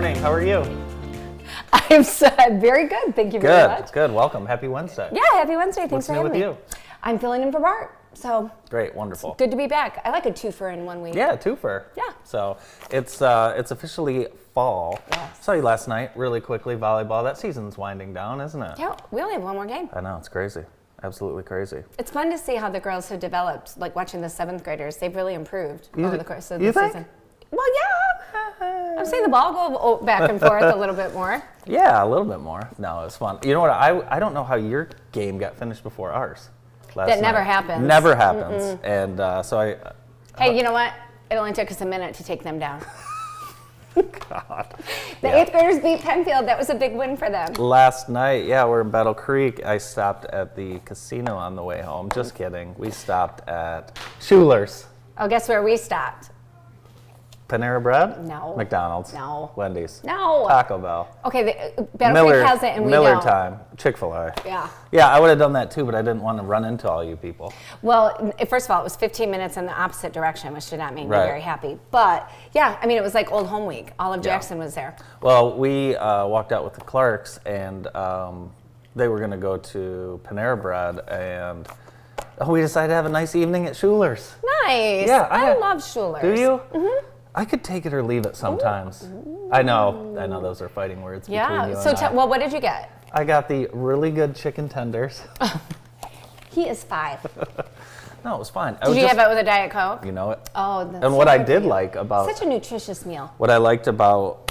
morning. How are you? I'm very good. Thank you very much. Good. Welcome. Happy Wednesday. Yeah, happy Wednesday. Thanks for having me. What's new with you? I'm filling in for Bart. So great, wonderful. Good to be back. I like a twofer in 1 week. Yeah, twofer. Yeah. So it's officially fall. Yes. Saw you last night, really quickly, volleyball. That season's winding down, isn't it? Yeah, we only have one more game. I know, it's crazy. Absolutely crazy. It's fun to see how the girls have developed, like watching the 7th graders. They've really improved over the course of the season. Well, yeah. I'm saying the ball go back and forth a little bit more. Yeah, a little bit more. No, it's fun. You know what? I don't know how your game got finished before ours. That never happens. Never happens. Mm-mm. And so I... Hey, you know what? It only took us a minute to take them down. God. The 8th graders beat Penfield. That was a big win for them. Last night, yeah, we're in Battle Creek. I stopped at the casino on the way home. Just kidding. We stopped at Schuler's. Oh, guess where we stopped? Panera Bread? No. McDonald's? No. Wendy's? No. Taco Bell? Okay, Battle Creek has it and we Miller don't. Time. Chick-fil-A. Yeah. Yeah, I would have done that too, but I didn't want to run into all you people. Well, first of all, it was 15 minutes in the opposite direction, which did not make me Right. very happy. But yeah, I mean, it was like Old Home Week. Olive Jackson was there. Well, we walked out with the Clarks, and they were going to go to Panera Bread, and we decided to have a nice evening at Schuler's. Nice. Yeah, I love Schuler's. Do you? Mm-hmm. I could take it or leave it sometimes. Ooh. I know those are fighting words between you and I. Well, what did you get? I got the really good chicken tenders. He is 5. No, it was fine. Did you have it with a Diet Coke? You know it. Oh, that's and what I did like about... Such a nutritious meal. What I liked about...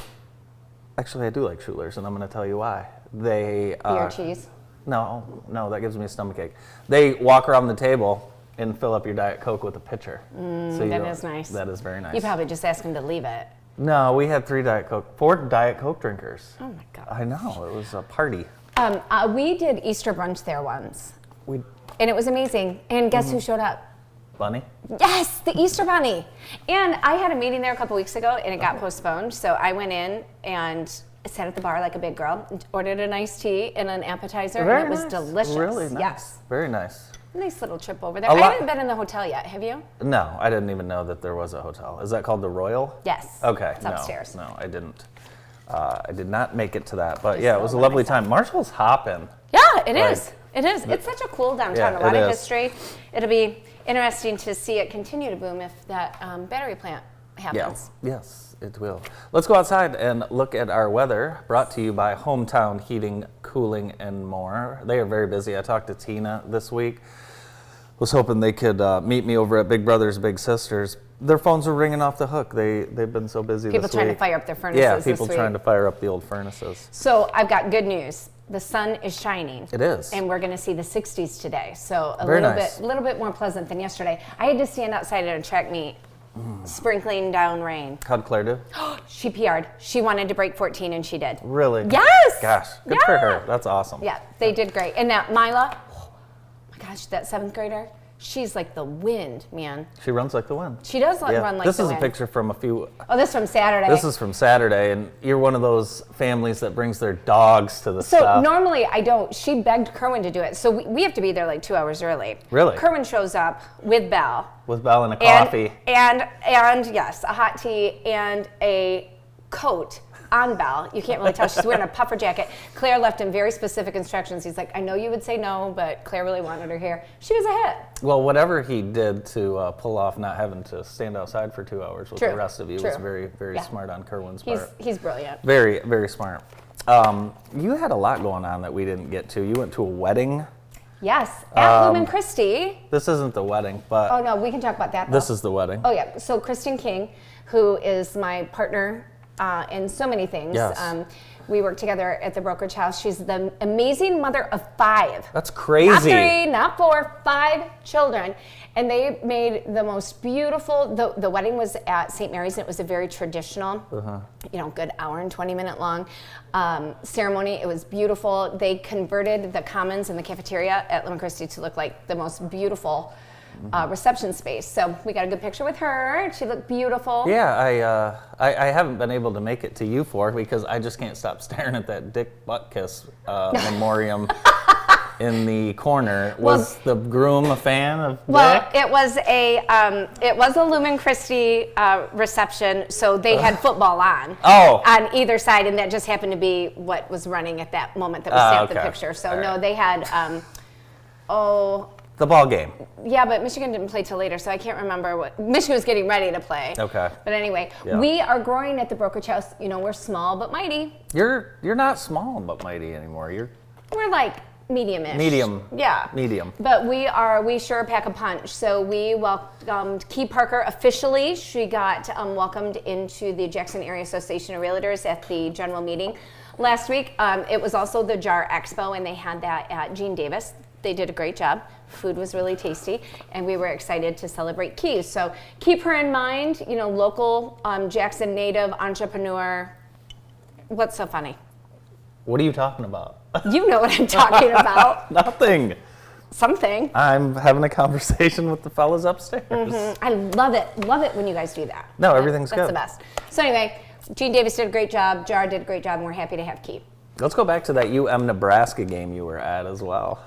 Actually, I do like Schuler's, and I'm going to tell you why. They... Beer cheese? No, that gives me a stomachache. They walk around the table and fill up your Diet Coke with a pitcher. That is nice. That is very nice. You probably just asked him to leave it. No, we had 4 Diet Coke drinkers. Oh my God. I know, it was a party. We did Easter brunch there once. And it was amazing. And guess who showed up? Bunny? Yes, the Easter Bunny. And I had a meeting there a couple weeks ago and it got postponed. So I went in and sat at the bar like a big girl, ordered an iced tea and an appetizer, and it was delicious. Really nice. Yes. Very nice. Nice little trip over there. I haven't been in the hotel yet. Have you? No, I didn't even know that there was a hotel. Is that called the Royal? Yes. Okay. It's upstairs. No, I didn't. I did not make it to that, but yeah, it was a lovely time. Marshall's hopping. Yeah, it is. It is. It's such a cool downtown. Yeah, a lot of history. It'll be interesting to see it continue to boom if that battery plant happens. Yeah. Yes, it will. Let's go outside and look at our weather, brought to you by Hometown Heating, Cooling, and More. They are very busy. I talked to Tina this week. Was hoping they could meet me over at Big Brothers Big Sisters. Their phones were ringing off the hook. They've been so busy this week. People trying to fire up their furnaces. Yeah, people trying to fire up the old furnaces. So I've got good news. The sun is shining. It is. And we're going to see the 60s today. So a little bit more pleasant than yesterday. I had to stand outside at a track meet, sprinkling down rain. How'd Claire do? She PR'd. She wanted to break 14 and she did. Really? Yes. Gosh, good for her. That's awesome. Yeah, they did great. And now Mila, oh my gosh, that 7th grader, she's like the wind, man. She runs like the wind. She does run like the wind. This is a picture from a few... Oh, this is from Saturday. This is from Saturday, and you're one of those families that brings their dogs to the stuff. So normally I don't. She begged Kerwin to do it. So we have to be there like 2 hours early. Really? Kerwin shows up with Belle. With Belle and a coffee. And yes, a hot tea and a coat on Belle. You can't really tell. She's wearing a puffer jacket. Claire left him very specific instructions. He's like, I know you would say no, but Claire really wanted her here. She was a hit. Well, whatever he did to pull off not having to stand outside for 2 hours with the rest of you was very, very smart on Kerwin's part. He's brilliant. Very, very smart. You had a lot going on that we didn't get to. You went to a wedding. Yes, at Lumen Christi. This isn't the wedding, but... Oh, no, we can talk about that, though. This is the wedding. Oh, yeah. So Kristen King, who is my partner in so many things. Yes. We work together at the brokerage house. She's the amazing mother of 5. That's crazy. Not 3, not 4, 5 children. And they made the most beautiful, the wedding was at St. Mary's, and it was a very traditional, good hour and 20-minute long ceremony. It was beautiful. They converted the commons and the cafeteria at Lumen Christi to look like the most beautiful reception space. So we got a good picture with her. She looked beautiful. Yeah, I haven't been able to make it to you for because I just can't stop staring at that Dick Butkus memoriam in the corner. Was the groom a fan of Well, Dick? it was a Lumen Christi reception, so they had football on either side, and that just happened to be what was running at that moment that we snapped the picture. So All no, right. they had The ball game. yeah, but Michigan didn't play till later, so I can't remember what Michigan was getting ready to play. Okay. But anyway, Yeah. we are growing at the Brokerage House. You know, we're small but mighty. You're not small but mighty anymore. You're We're like medium-ish. medium. Yeah. Medium. But we sure pack a punch. So we welcomed Key Parker officially. She got welcomed into the Jackson Area Association of Realtors at the general meeting last week. It was also the JAR Expo, and they had that at Gene Davis. They did a great job. Food was really tasty, and we were excited to celebrate Key. So keep her in mind, you know, local Jackson native entrepreneur. What's so funny? What are you talking about? You know what I'm talking about. Nothing. Something. I'm having a conversation with the fellas upstairs. I love it when you guys do that. No, everything's That's good. the best. So anyway, Gene Davis did a great job. JAR did a great job, and we're happy to have Key. Let's go back to that Nebraska game you were at as well.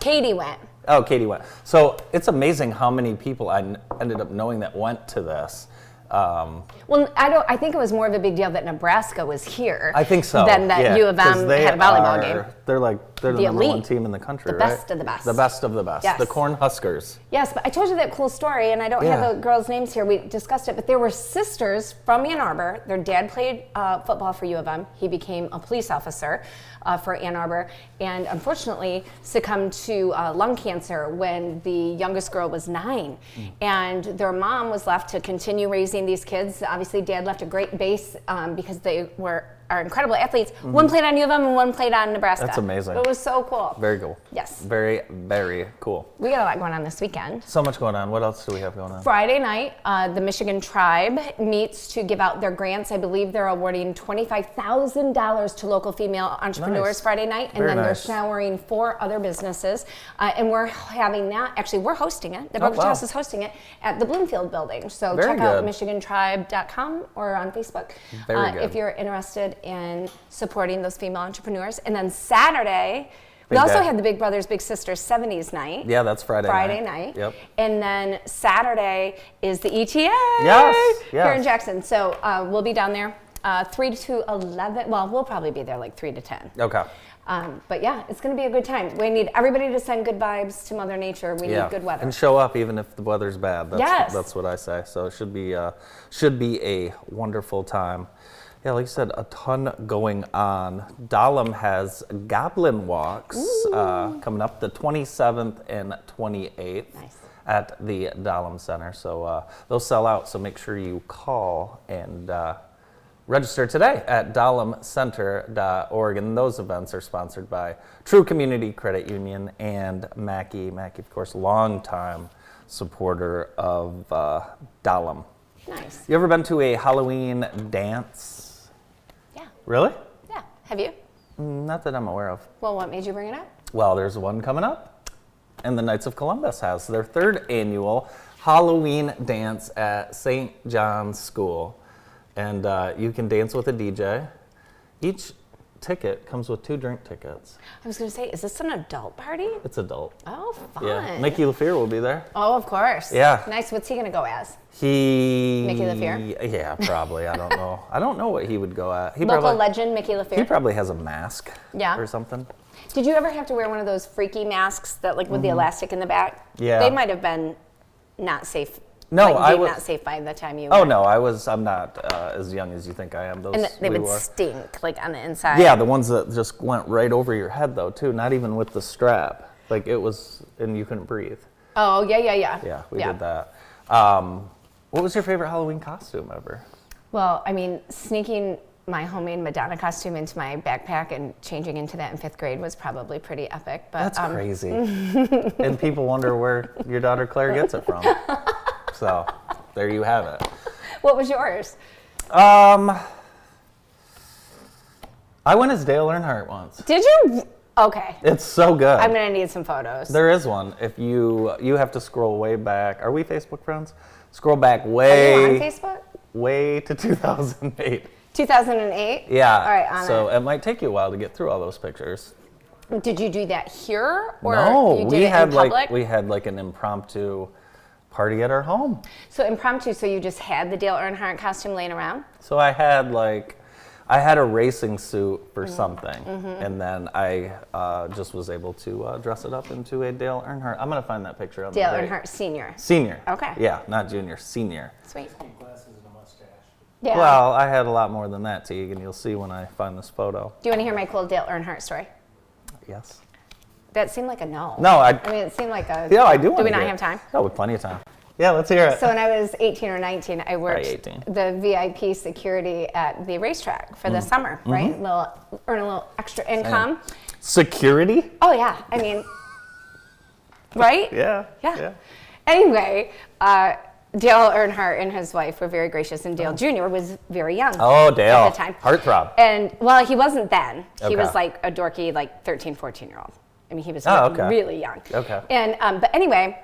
Katie went. Oh, Katie went. So it's amazing how many people I ended up knowing that went to this. Well, I think it was more of a big deal that Nebraska was here. I think so. Than that U of 'cause M they had a volleyball game. They're the number one elite. team in the country, The right? best of the best. The best of the best. Yes. The Cornhuskers. Yes, but I told you that cool story, and I don't have the girls' names here. We discussed it, but there were sisters from Ann Arbor. Their dad played football for U of M. He became a police officer for Ann Arbor, and unfortunately succumbed to lung cancer when the youngest girl was 9. And their mom was left to continue raising these kids. Obviously, dad left a great base because they are incredible athletes. One played on U of M and one played on Nebraska. That's amazing. It was so cool. Very cool. Yes. Very, very cool. We got a lot going on this weekend. So much going on. What else do we have going on? Friday night, the Michigan Tribe meets to give out their grants. I believe they're awarding $25,000 to local female entrepreneurs Nice. Friday night, and Very then they're nice. showering 4 other businesses. And we're having that. Actually, we're hosting it. The Brokerage wow. House is hosting it at the Bloomfield Building. So Very check out good. MichiganTribe.com or on Facebook Very good. if you're interested in supporting those female entrepreneurs. And then Saturday, we Big also day. had the Big Brothers Big Sisters 70s night. Yeah, that's Friday Friday night. Yep. And then Saturday is the ETA Yes, here in yes. Jackson. So we'll be down there 3 to 11. Well, we'll probably be there like 3 to 10. Okay. But yeah, it's going to be a good time. We need everybody to send good vibes to Mother Nature. We Yeah. need good weather. And show up even if the weather's bad. That's, Yes. That's what I say. So it should be a wonderful time. Yeah, like you said, a ton going on. Dahlem has Goblin Walks coming up the 27th and 28th Nice. at the Dahlem Center. So they'll sell out, so make sure you call and register today at dahlemcenter.org. And those events are sponsored by True Community Credit Union and Mackey. Mackey, of course, longtime supporter of Dahlem. Nice. You ever been to a Halloween dance? Yeah. Really? Yeah. Have you? Not that I'm aware of. Well, what made you bring it up? Well, there's one coming up. And the Knights of Columbus has their 3rd annual Halloween dance at St. John's School. And you can dance with a DJ. Each ticket comes with 2 drink tickets. I was going to say, is this an adult party? It's adult. Oh, fun. Yeah. Mickey LaFear will be there. Oh, of course. Yeah. Nice. What's he going to go as? Mickey LaFear? Yeah, probably. I don't know. I don't know what he would go at. Local legend Mickey LaFear. He probably has a mask. Yeah. Or something. Did you ever have to wear one of those freaky masks that, like, with the elastic in the back? Yeah. They might have been not safe. No, like, I deemed was not safe by the time you. Oh went. no, I'm not as young as you think I am. Those And they we would wore. stink, like on the inside. Yeah, the ones that just went right over your head though too. Not even with the strap. Like it was, and you couldn't breathe. Oh yeah. Yeah, we did that. What was your favorite Halloween costume ever? Well, I mean, sneaking my homemade Madonna costume into my backpack and changing into that in 5th grade was probably pretty epic. But That's crazy. And people wonder where your daughter Claire gets it from. So there you have it. What was yours? I went as Dale Earnhardt once. Did you? Okay. It's so good. I'm gonna need some photos. There is one. If you have to scroll way back. Are we Facebook friends? Scroll back Are you way on Facebook? way to 2008. 2008. Yeah. All right. On so it. it might take you a while to get through all those pictures. Did you do that here, or No, you did we it had in public? we had like an impromptu party at our home. So impromptu. So you just had the Dale Earnhardt costume laying around? So I had a racing suit for something, and then I just was able to dress it up into a Dale Earnhardt. I'm gonna find that picture on Dale the right. Earnhardt Sr. Senior. Okay. Yeah, not junior, senior. Sweet. Glasses and a mustache. Yeah. Well, I had a lot more than that, Teague, and you'll see when I find this photo. Do you want to hear my cool Dale Earnhardt story? Yes. That seemed like a no. No, I mean, it seemed like a. yeah, I do. Do wanna we not hear have it. time? No, with plenty of time. Yeah, let's hear it. So when I was 18 or 19, I worked 18. the VIP security at the racetrack for the summer, right? Earn a little extra income. Security? Oh yeah, I mean, right? Yeah. Yeah. Anyway, Dale Earnhardt and his wife were very gracious, and Dale Jr. was very young. Oh, Dale. At the time. Heartthrob. And well, he wasn't then. He Okay. was like a dorky, like 13, 14-year-old. I mean, he was okay. really young. Okay. And but anyway,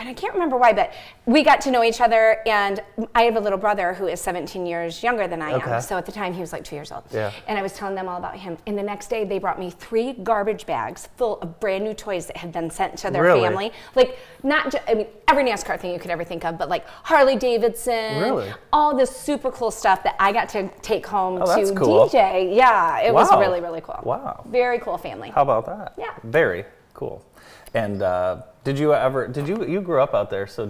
and I can't remember why, but we got to know each other, and I have a little brother who is 17 years younger than I Okay. am. So at the time, he was like 2 years old. Yeah. And I was telling them all about him. And the next day, they brought me 3 garbage bags full of brand new toys that had been sent to their Really? family. Like, not just, I mean, every NASCAR thing you could ever think of, but like Harley Davidson. Really? All this super cool stuff that I got to take home Oh, to that's cool. DJ. Yeah, it was Wow. really, really cool. Wow. Very cool family. How about that? Yeah. Very cool. And you grew up out there, so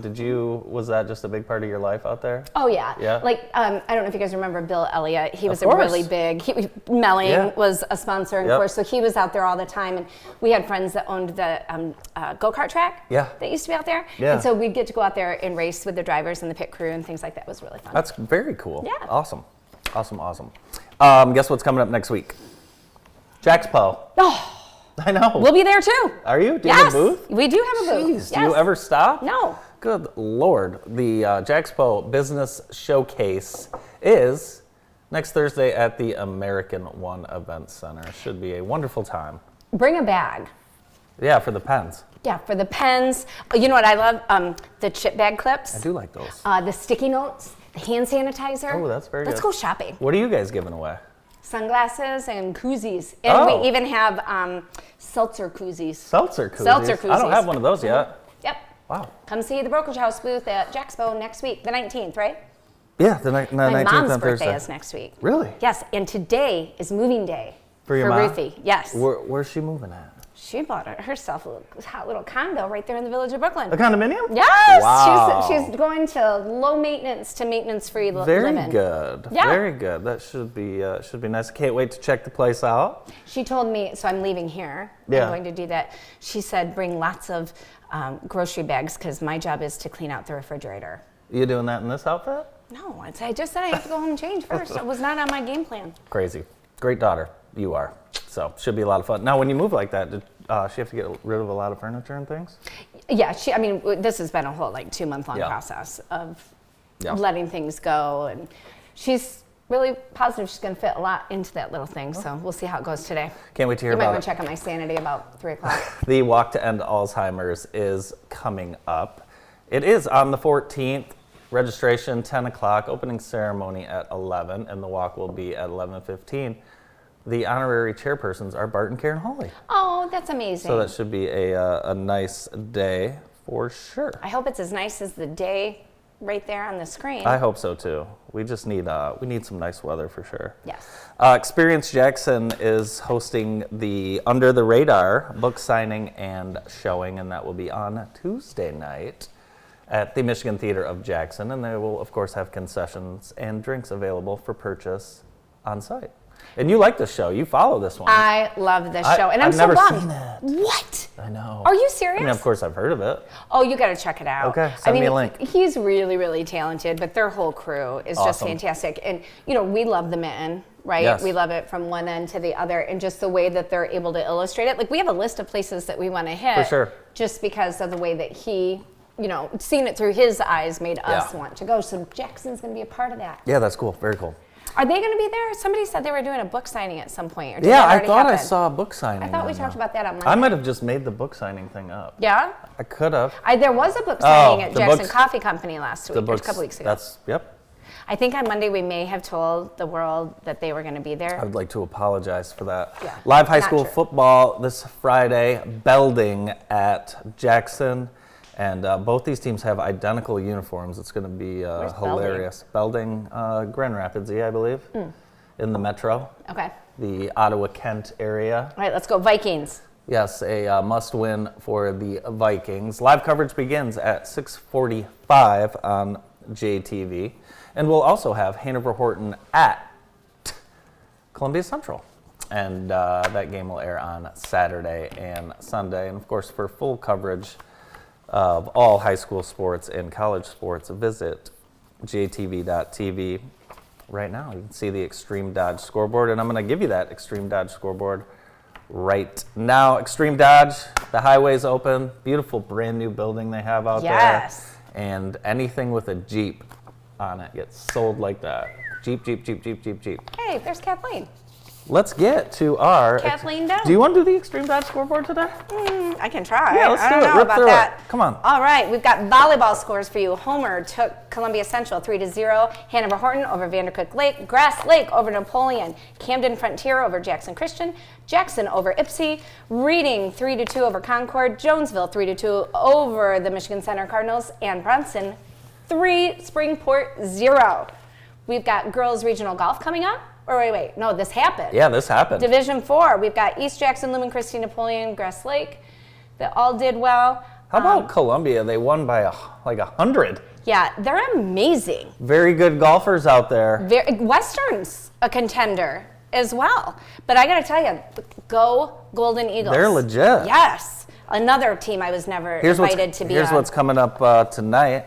was that just a big part of your life out there? Oh yeah. Yeah? Like I don't know if you guys remember Bill Elliott. He was a course. really big. Melling Yeah. was a sponsor, of Yep. course. So he was out there all the time, and we had friends that owned the go-kart track. Yeah. That used to be out there. Yeah. And so we'd get to go out there and race with the drivers and the pit crew and things like that. It was really fun. That's very cool. Yeah. Awesome. Guess what's coming up next week? Jaxpo. Oh, I know. we'll be there too. Are you? Do you Yes, have a booth? we do have a booth. Jeez, do you ever stop? No. Good Lord. The Jaxpo Business Showcase is next Thursday at the American One Event Center. Should be a wonderful time. Bring a bag. Yeah, for the pens. Yeah, for the pens. You know what I love? The chip bag clips. I do like those. The sticky notes. The hand sanitizer. Oh, that's very Let's good. go shopping. What are you guys giving away? Sunglasses and koozies. And Oh. we even have seltzer koozies. Seltzer koozies. Seltzer I don't koozies. have one of those yet. Yep. Wow. Come see the Brokerage House booth at Jaxpo next week, the 19th, right? Yeah, the My 19th mom's on birthday Thursday. is next week. Really? Yes, and today is moving day For your mom? Ruthie. Yes. Where's she moving at? She bought herself a hot little condo right there in the village of Brooklyn. A condominium? Yes, Wow. she's going to low maintenance to maintenance free Very living. good. Yeah. Very good. That should be nice. Can't wait to check the place out. She told me, so I'm leaving here. Yeah. I'm going to do that. She said, bring lots of grocery bags because my job is to clean out the refrigerator. You doing that in this outfit? No, I just said I have to go home and change first. It was not on my game plan. Crazy. Great daughter. You are. So should be a lot of fun. Now, when you move like that, did she have to get rid of a lot of furniture and things? Yeah, this has been a whole 2-month-long Yeah. process of Yeah. letting things go. And she's really positive she's going to fit a lot into that little thing. So we'll see how it goes today. Can't wait to hear You might about want it. to check on my sanity about 3 o'clock. The Walk to End Alzheimer's is coming up. It is on the 14th. Registration 10 o'clock, opening ceremony at 11, and the walk will be at 11:15. The honorary chairpersons are Bart and Karen Hawley. Oh, that's amazing. So that should be a nice day for sure. I hope it's as nice as the day right there on the screen. I hope so too. We just need some nice weather for sure. Yes. Experience Jackson is hosting the Under the Radar book signing and showing, and that will be on Tuesday night at the Michigan Theater of Jackson, and they will of course have concessions and drinks available for purchase on site. And you like this show. You follow this one. I love this show, and I'm I've so never bummed. seen it. What? I know. Are you serious? I mean, of course I've heard of it. Oh, you got to check it out. Okay, send me a link. He's really, really talented, but their whole crew is just Awesome. fantastic. And, we love the Mitten, right? Yes. We love it from one end to the other, and just the way that they're able to illustrate it. Like, we have a list of places that we want to hit. For sure. Just because of the way that he, seeing it through his eyes made us Yeah. want to go. So Jackson's going to be a part of that. Yeah, that's cool. Very cool. Are they going to be there? Somebody said they were doing a book signing at some point. Or did Yeah, that I already thought I happen? saw a book signing. I thought we on talked there. about that on Monday. I might have just made the book signing thing up. Yeah? I could have. There was a book signing at the Jackson books- Coffee Company last week, or a books, couple weeks ago. Yep. I think on Monday we may have told the world that they were going to be there. I would like to apologize for that. Yeah, Live high not school true. football this Friday, Belding at Jackson. And both these teams have identical uniforms. It's going to be hilarious. Belding, Grand Rapids, I believe, in the metro, Okay. the Ottawa-Kent area. All right, let's go Vikings. Yes, a must-win for the Vikings. Live coverage begins at 6:45 on JTV. And we'll also have Hanover Horton at Columbia Central. And that game will air on Saturday and Sunday. And, of course, for full coverage of all high school sports and college sports, visit jtv.tv. Right now, you can see the Extreme Dodge scoreboard, and I'm going to give you that Extreme Dodge scoreboard right now. Extreme Dodge, the highway's open. Beautiful brand new building they have out Yes. there. And anything with a Jeep on it gets sold like that. Jeep, Jeep, Jeep, Jeep, Jeep, Jeep. Hey, there's Kathleen. Let's get to our... Kathleen Down. Do you want to do the Extreme Dodge scoreboard today? I can try. Yeah, let's I do don't it. know Rip about through that. it. Come on. All right, we've got volleyball scores for you. Homer took Columbia Central 3-0. Hanover Horton over Vandercook Lake. Grass Lake over Napoleon. Camden Frontier over Jackson Christian. Jackson over Ipsy. Reading 3-2 over Concord. Jonesville 3-2 over the Michigan Center Cardinals. And Bronson 3, Springport 0. We've got girls regional golf coming up. Or wait, no, this happened. Yeah, this happened. Division 4, we've got East Jackson, Lumen Christi, Napoleon, Grass Lake. They all did well. How about Columbia? They won by like 100. Yeah, they're amazing. Very good golfers out there. Western's a contender as well. But I got to tell you, go Golden Eagles. They're legit. Yes. Another team I was never invited to be Here's on. what's coming up tonight.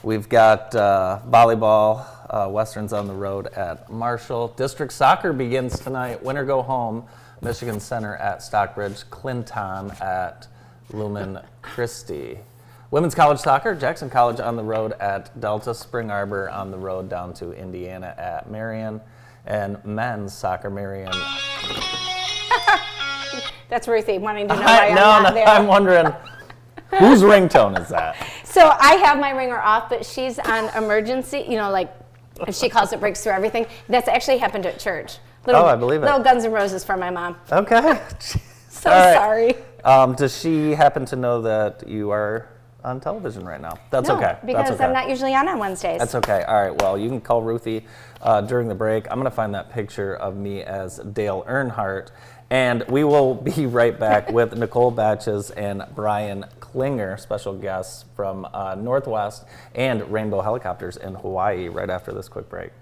We've got volleyball, Westerns on the road at Marshall. District soccer begins tonight. Winner go home. Michigan Center at Stockbridge. Clinton at Lumen Christi. Women's college soccer, Jackson College on the road at Delta. Spring Arbor on the road down to Indiana at Marion. And men's soccer, Marion. That's Ruthie wanting to know why I'm not there. I'm wondering, whose ringtone is that? So I have my ringer off, but she's on emergency, like if she calls it breaks through everything. That's actually happened at church. I believe it. Little Guns N' Roses for my mom. Okay. So All right. sorry. Does she happen to know that you are on television right now? That's No, okay. because That's okay. I'm not usually on Wednesdays. That's okay. All right. Well, you can call Ruthie during the break. I'm going to find that picture of me as Dale Earnhardt. And we will be right back with Nicole Batches and Brian Klinger, special guests from Northwest and Rainbow Helicopters in Hawaii, right after this quick break.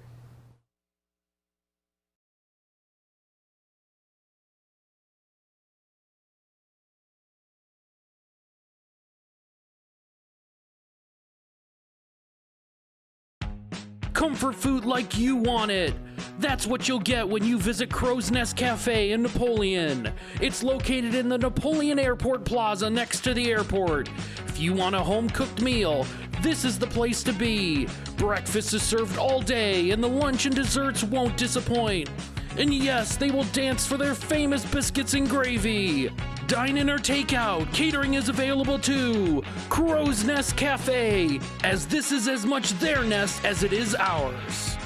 Comfort food like you want it. That's what you'll get when you visit Crow's Nest Cafe in Napoleon. It's located in the Napoleon Airport Plaza next to the airport. If you want a home-cooked meal, this is the place to be. Breakfast is served all day, and the lunch and desserts won't disappoint. And yes, they will dance for their famous biscuits and gravy. Dine in or take out, catering is available too. Crow's Nest Cafe, as this is as much their nest as it is ours.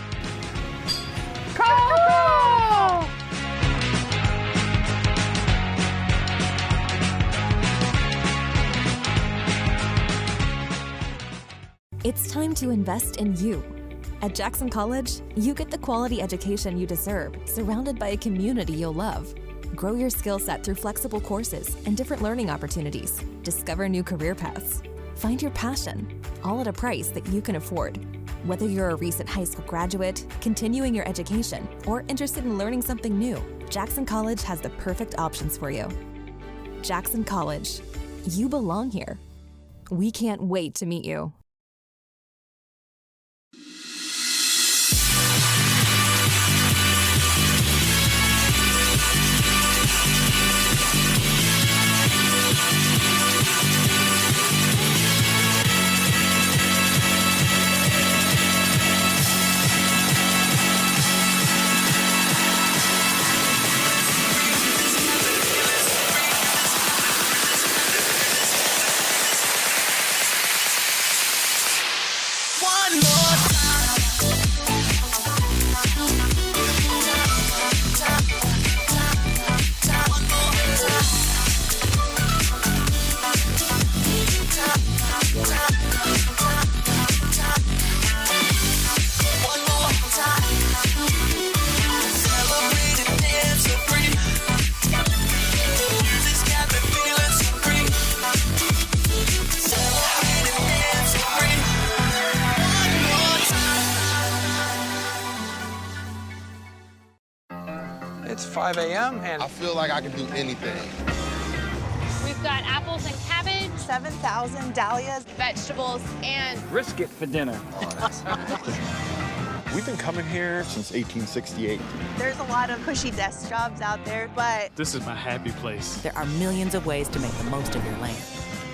Call! It's time to invest in you. At Jackson College, you get the quality education you deserve, surrounded by a community you'll love. Grow your skill set through flexible courses and different learning opportunities. Discover new career paths. Find your passion, all at a price that you can afford. Whether you're a recent high school graduate, continuing your education, or interested in learning something new, Jackson College has the perfect options for you. Jackson College. You belong here. We can't wait to meet you. 5 a.m. and I feel like I can do anything. We've got apples and cabbage, 7,000 dahlias, vegetables, and brisket for dinner. We've been coming here since 1868. there's a lot of cushy desk jobs out there, but This is my happy place. There are millions of ways to make the most of your land.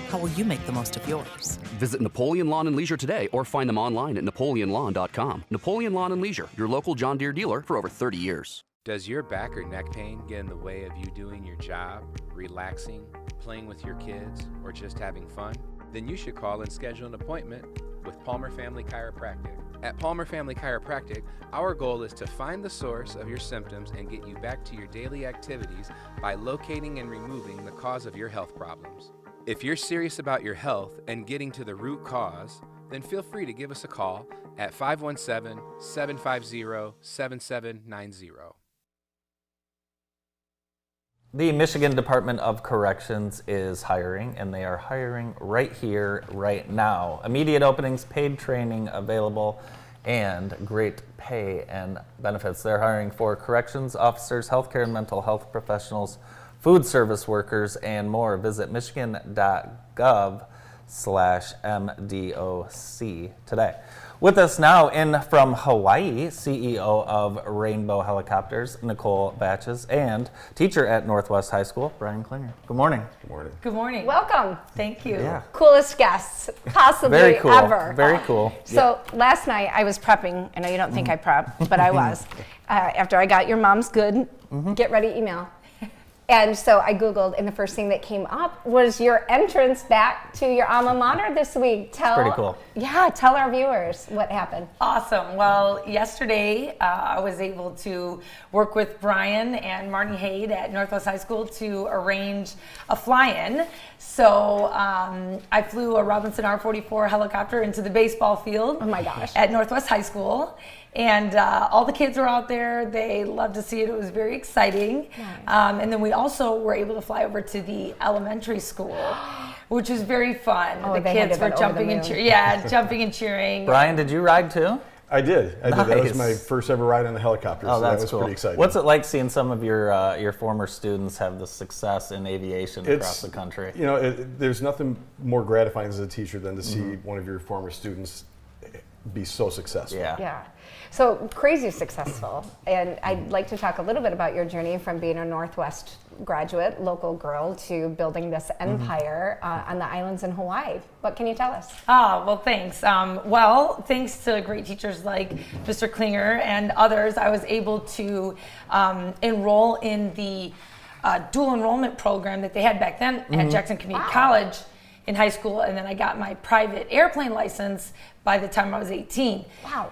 How will you make the most of yours? Visit Napoleon Lawn and Leisure today or find them online at napoleonlawn.com. Napoleon Lawn and Leisure, your local John Deere dealer for over 30 years. Does your back or neck pain get in the way of you doing your job, relaxing, playing with your kids, or just having fun? Then you should call and schedule an appointment with Palmer Family Chiropractic. At Palmer Family Chiropractic, our goal is to find the source of your symptoms and get you back to your daily activities by locating and removing the cause of your health problems. If you're serious about your health and getting to the root cause, then feel free to give us a call at 517-750-7790. The Michigan Department of Corrections is hiring, and they are hiring right here, right now. Immediate openings, paid training available, and great pay and benefits. They're hiring for corrections officers, healthcare and mental health professionals, food service workers, and more. Visit michigan.gov/MDOC today. With us now in from Hawaii, CEO of Rainbow Helicopters, Nicole Batches, and teacher at Northwest High School, Brian Klinger. Good morning. Good morning. good morning. Welcome. Thank you. Yeah. Coolest guests possibly Very cool. ever. Very cool. So last night I was prepping. I know you don't think I prep, but I was. After I got your mom's good get ready email. And so I Googled, and the first thing that came up was your entrance back to your alma mater this week. Pretty cool. Yeah, tell our viewers what happened. Awesome. Well, yesterday I was able to work with Brian and Marty Haid at Northwest High School to arrange a fly-in. So I flew a Robinson R-44 helicopter into the baseball field. Oh my gosh. At Northwest High School. And all the kids were out there. They loved to see it. It was very exciting. Nice. And then we also were able to fly over to the elementary school, which was very fun. Oh, the they had kids to were have been over the jumping and moon. cheering. Yeah, jumping and cheering. Brian, did you ride too? I did. That was Nice. my first ever ride on a helicopter, Oh, so that's that was cool. pretty exciting. What's it like seeing some of your former students have the success in aviation across the country? You know, there's nothing more gratifying as a teacher than to see one of your former students be so successful. Yeah. Yeah. So crazy successful. And I'd like to talk a little bit about your journey from being a Northwest graduate, local girl, to building this empire on the islands in Hawaii. What can you tell us? Well, thanks. Well, thanks to great teachers like Mr. Klinger and others, I was able to enroll in the dual enrollment program that they had back then at Jackson Community College in high school, and then I got my private airplane license by the time I was 18. Wow.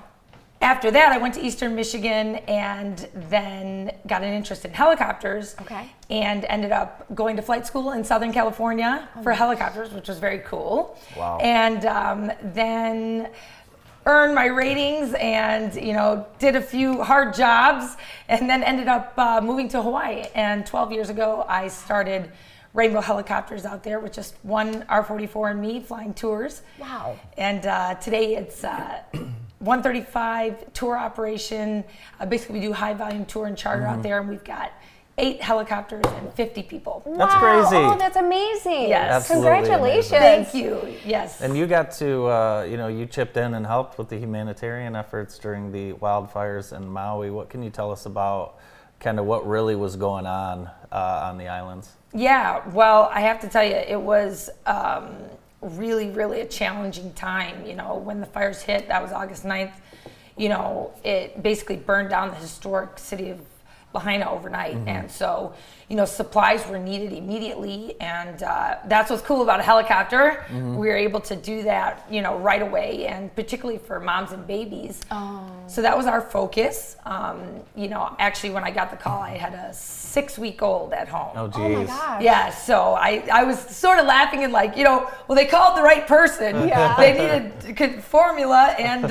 After that, I went to Eastern Michigan and then got an interest in helicopters. Okay. And ended up going to flight school in Southern California for helicopters, which was very cool. Wow. And then earned my ratings and, did a few hard jobs and then ended up moving to Hawaii. And 12 years ago, I started Rainbow Helicopters out there with just one R-44 and me flying tours. Wow. And today it's 135 tour operation. Basically, we do high volume tour and charter out there, and we've got 8 helicopters and 50 people. That's Wow. crazy. Oh, that's amazing. Yes. Absolutely Congratulations. amazing. Thank you. Yes. And you got to, you chipped in and helped with the humanitarian efforts during the wildfires in Maui. What can you tell us about kind of what really was going on the islands? Yeah, well, I have to tell you, it was really, really a challenging time. When the fires hit, that was August 9th, it basically burned down the historic city of Lahaina overnight. And so, supplies were needed immediately. And that's what's cool about a helicopter. We were able to do that, right away, and particularly for moms and babies. So that was our focus. Actually, when I got the call, I had a 6-week-old at home. Oh, geez. Oh my gosh. Yeah, so I was sort of laughing and well, they called the right person. Yeah. They needed formula and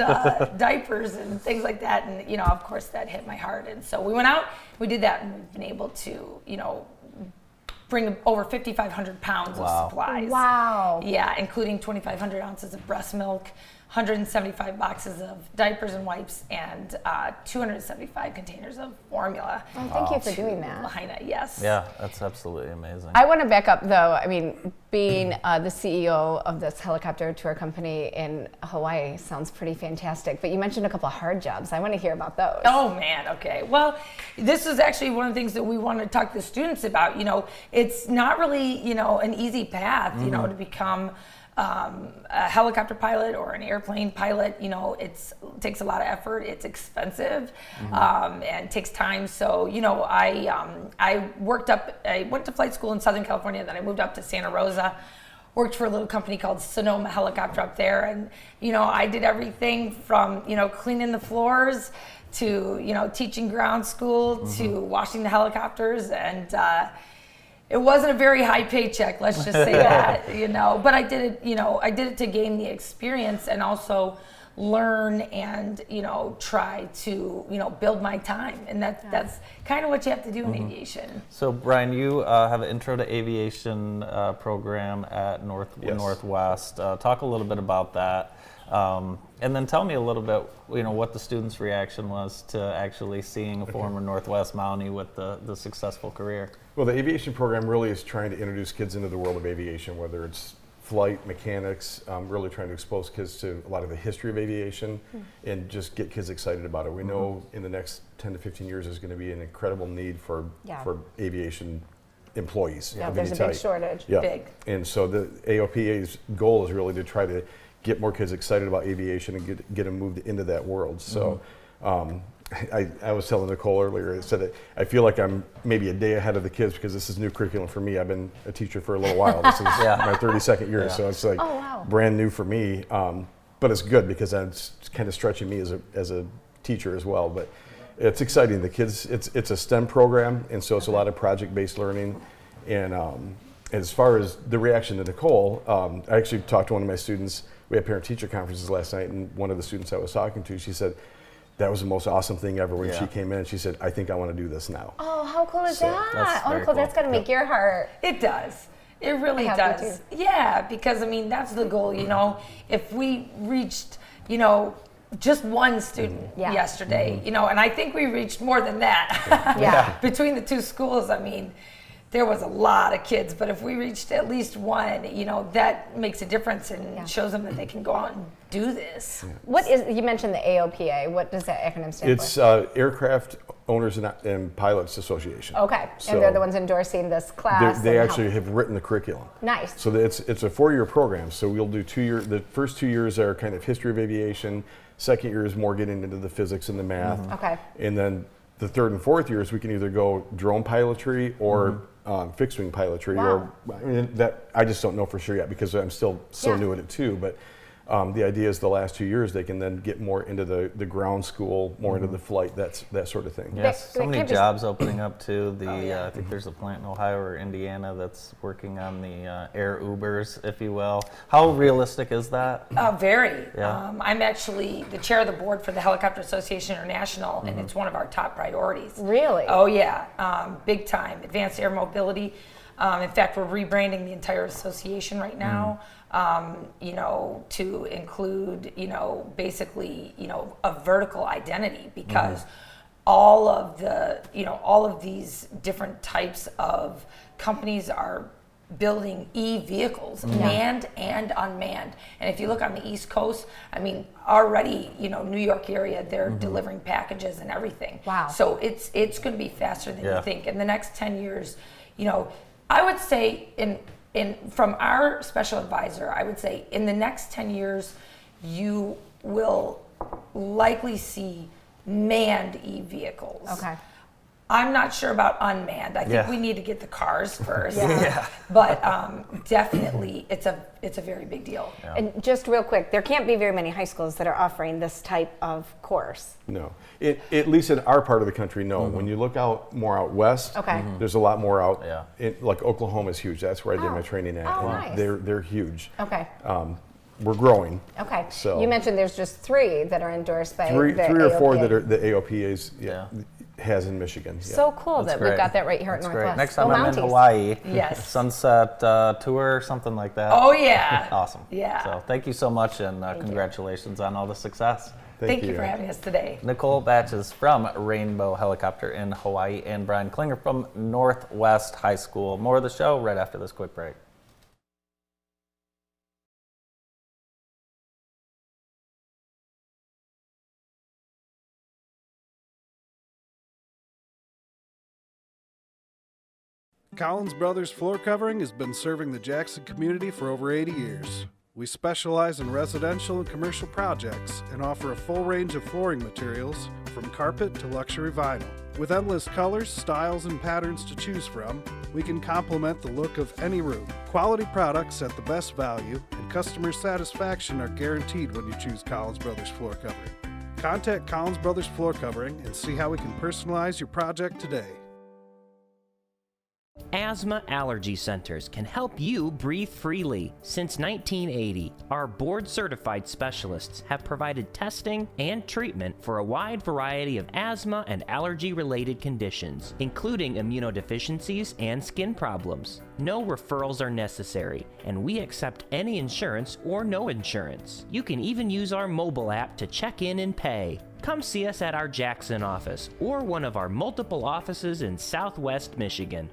diapers and things like that. And, of course, that hit my heart. And so we went out, we did that, and we've been able to, bring over 5,500 pounds of supplies. Wow. Yeah, including 2,500 ounces of breast milk, 175 boxes of diapers and wipes, and 275 containers of formula. Oh, thank you for doing that. Lahaina, yes. Yeah, that's absolutely amazing. I want to back up though. I mean, being the CEO of this helicopter tour company in Hawaii sounds pretty fantastic, but you mentioned a couple of hard jobs. I want to hear about those. Oh man, okay. Well, this is actually one of the things that we want to talk to the students about. You know, it's not really, you know, an easy path, you know, to become a helicopter pilot or an airplane pilot. You know, it takes a lot of effort. It's expensive, and takes time. So, you know, I went to flight school in Southern California, then I moved up to Santa Rosa, worked for a little company called Sonoma Helicopter up there. And, you know, I did everything from, you know, cleaning the floors to, you know, teaching ground school to washing the helicopters. And, it wasn't a very high paycheck, let's just say that, you know, but I did it, you know, I did it to gain the experience and also learn and, you know, try to, you know, build my time. And that's kind of what you have to do in aviation. So Brian, you have an intro to aviation program at Northwest. Talk a little bit about that. And then tell me a little bit, you know, what the students' reaction was to actually seeing a former Northwest Mountie with the successful career. Well, the aviation program really is trying to introduce kids into the world of aviation, whether it's flight, mechanics, really trying to expose kids to a lot of the history of aviation and just get kids excited about it. We know in the next 10 to 15 years there's going to be an incredible need for aviation employees. Yeah, there's a big shortage. Yeah. Big. And so the AOPA's goal is really to try to get more kids excited about aviation and get them moved into that world. So I was telling Nicole earlier, I said that I feel like I'm maybe a day ahead of the kids because this is new curriculum for me. I've been a teacher for a little while. This is my 32nd year, so it's like brand new for me. But it's good because it's kind of stretching me as a teacher as well. But it's exciting. The kids, it's a STEM program, and so it's a lot of project-based learning. And as far as the reaction to Nicole, I actually talked to one of my students. We had parent-teacher conferences last night, and one of the students I was talking to, she said, that was the most awesome thing ever when she came in. She said, I think I want to do this now. Oh, how cool is that? That's Cool. That's got to make your heart. It does. It really does. Yeah, because I mean, that's the goal, you know. If we reached, you know, just one student yesterday, you know, and I think we reached more than that. Between the two schools, I mean, there was a lot of kids, but if we reached at least one, you know, that makes a difference and shows them that they can go out and do this. What is, you mentioned the AOPA, what does that acronym stand It's for? Aircraft Owners and Pilots Association. Okay, So and they're the ones endorsing this class. They actually have written the curriculum. Nice. So it's a 4-year program. So we'll do 2 years. The first 2 years are kind of history of aviation. Second year is more getting into the physics and the math. Okay. And then the third and fourth years, we can either go drone pilotry or fixed wing pilotry, or I mean, that I just don't know for sure yet because I'm still so new at it too. But the idea is the last 2 years they can then get more into the ground school, more into the flight, that sort of thing. Yes, so many jobs opening up too. I think there's a plant in Ohio or Indiana that's working on the air Ubers, if you will. How realistic is that? Very. Yeah. I'm actually the chair of the board for the Helicopter Association International, and it's one of our top priorities. Really? Oh yeah, big time. Advanced air mobility. In fact, we're rebranding the entire association right now. You know, to include, you know, basically, you know, a vertical identity because all of these different types of companies are building e-vehicles, manned and unmanned. And if you look on the East Coast, I mean, already, you know, New York area, they're delivering packages and everything. Wow. So it's going to be faster than you think. In the next 10 years, you know, I would say from our special advisor, I would say in the next 10 years, you will likely see manned e-vehicles. Okay. I'm not sure about unmanned. I think we need to get the cars first. But definitely, it's a very big deal. Yeah. And just real quick, there can't be very many high schools that are offering this type of course. No, at least in our part of the country, no. When you look more out west, there's a lot more out. Like Oklahoma is huge. That's where I did my training at. Oh, and nice. They're huge. Okay. We're growing. Okay. So you mentioned there's just 3 that are endorsed by three the or 4 AOPA. that are the AOPA's. has in Michigan. So cool that we've got that right here at That's Northwest. great. Next time Go I'm in Mounties. Hawaii, Yes. sunset tour or something like that. Oh, yeah. Awesome. Yeah. So thank you so much, and congratulations on all the success. Thank you for having us today. Nicole Batches from Rainbow Helicopter in Hawaii, and Brian Klinger from Northwest High School. More of the show right after this quick break. Collins Brothers Floor Covering has been serving the Jackson community for over 80 years. We specialize in residential and commercial projects and offer a full range of flooring materials from carpet to luxury vinyl. With endless colors, styles, and patterns to choose from, we can complement the look of any room. Quality products at the best value and customer satisfaction are guaranteed when you choose Collins Brothers Floor Covering. Contact Collins Brothers Floor Covering and see how we can personalize your project today. Asthma Allergy Centers can help you breathe freely. Since 1980, our board-certified specialists have provided testing and treatment for a wide variety of asthma and allergy-related conditions, including immunodeficiencies and skin problems. No referrals are necessary, and we accept any insurance or no insurance. You can even use our mobile app to check in and pay. Come see us at our Jackson office or one of our multiple offices in Southwest Michigan.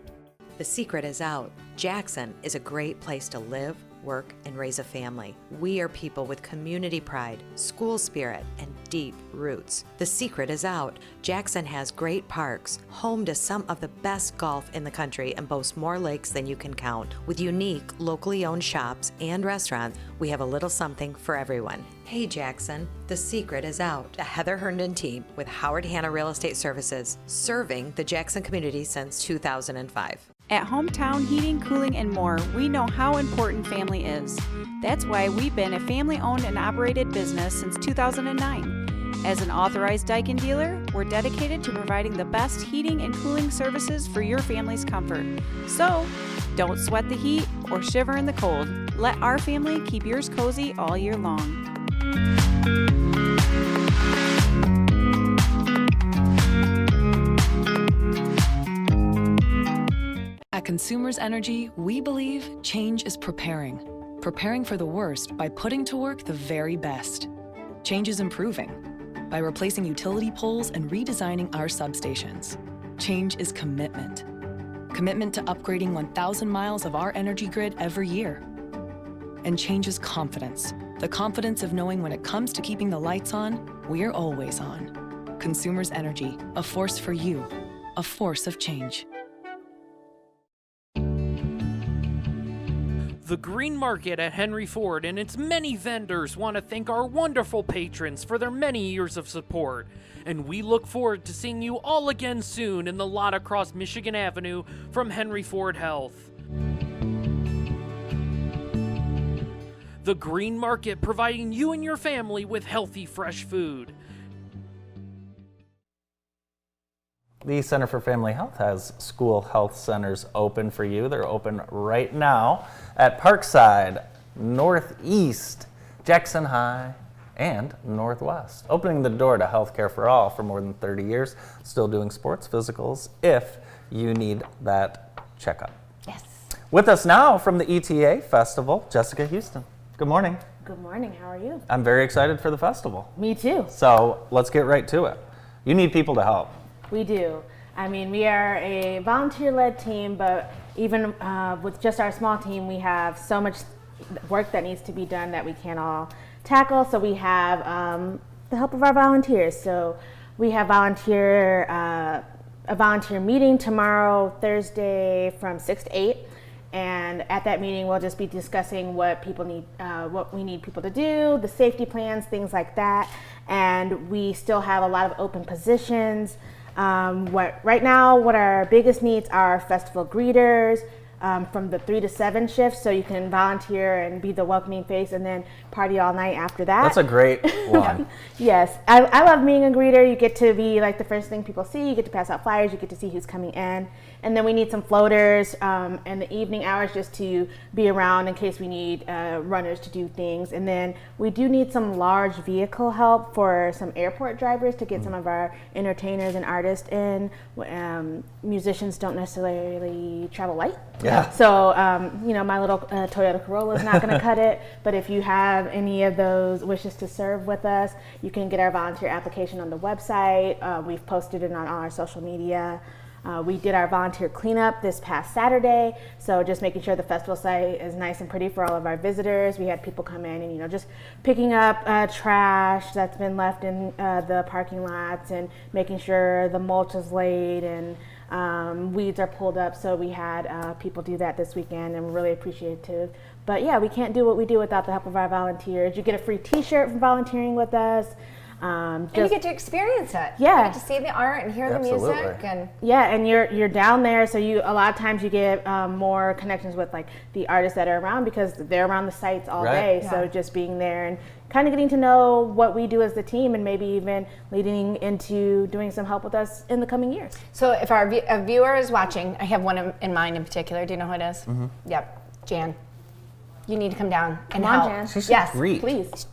The secret is out. Jackson is a great place to live, work, and raise a family. We are people with community pride, school spirit, and deep roots. The secret is out. Jackson has great parks, home to some of the best golf in the country, and boasts more lakes than you can count. With unique, locally owned shops and restaurants, we have a little something for everyone. Hey Jackson, the secret is out. The Heather Herndon team with Howard Hanna Real Estate Services, serving the Jackson community since 2005. At Hometown Heating, Cooling, and More, we know how important family is. That's why we've been a family-owned and operated business since 2009. As an authorized Daikin dealer, we're dedicated to providing the best heating and cooling services for your family's comfort. So, don't sweat the heat or shiver in the cold. Let our family keep yours cozy all year long. At Consumers Energy, we believe change is preparing for the worst by putting to work the very best. Change is improving by replacing utility poles and redesigning our substations. Change is commitment to upgrading 1,000 miles of our energy grid every year. And change is confidence, the confidence of knowing when it comes to keeping the lights on, we're always on. Consumers Energy, a force for you, a force of change. The Green Market at Henry Ford and its many vendors want to thank our wonderful patrons for their many years of support. And we look forward to seeing you all again soon in the lot across Michigan Avenue from Henry Ford Health. The Green Market, providing you and your family with healthy, fresh food. The Center for Family Health has school health centers open for you. They're open right now at Parkside, Northeast, Jackson High, and Northwest. Opening the door to healthcare for all for more than 30 years. Still doing sports physicals if you need that checkup. Yes. With us now from the ETA Festival, Jessica Houston. Good morning. Good morning. How are you? I'm very excited for the festival. Me too. So let's get right to it. You need people to help. We do. I mean, we are a volunteer-led team, but even with just our small team, we have so much work that needs to be done that we can't all tackle. So we have the help of our volunteers. So we have a volunteer meeting tomorrow, Thursday, from 6 to 8. And at that meeting, we'll just be discussing what people need, what we need people to do, the safety plans, things like that. And we still have a lot of open positions. Right now, what our biggest needs are festival greeters from the 3 to 7 shifts, so you can volunteer and be the welcoming face and then party all night after that. That's a great one. Yes, I love being a greeter. You get to be like the first thing people see. You get to pass out flyers. You get to see who's coming in. And then we need some floaters in the evening hours just to be around in case we need runners to do things. And then we do need some large vehicle help for some airport drivers to get some of our entertainers and artists in. Musicians don't necessarily travel light. Yeah. So, my little Toyota Corolla is not going to cut it. But if you have any of those wishes to serve with us, you can get our volunteer application on the website. We've posted it on all our social media. We did our volunteer cleanup this past Saturday, so just making sure the festival site is nice and pretty for all of our visitors. We had people come in and just picking up trash that's been left in the parking lots and making sure the mulch is laid and weeds are pulled up. So we had people do that this weekend, and we're really appreciative. But yeah, we can't do what we do without the help of our volunteers. You get a free T-shirt for volunteering with us. And you get to experience it. Yeah. You get to see the art and hear the music. And and you're down there, so a lot of times you get more connections with like the artists that are around because they're around the sites all day. Yeah. So just being there and kind of getting to know what we do as the team and maybe even leading into doing some help with us in the coming years. So if our a viewer is watching, I have one in mind in particular. Do you know who it is? Mm-hmm. Yep, Jan. You need to come down and help. Jan. Yes, please.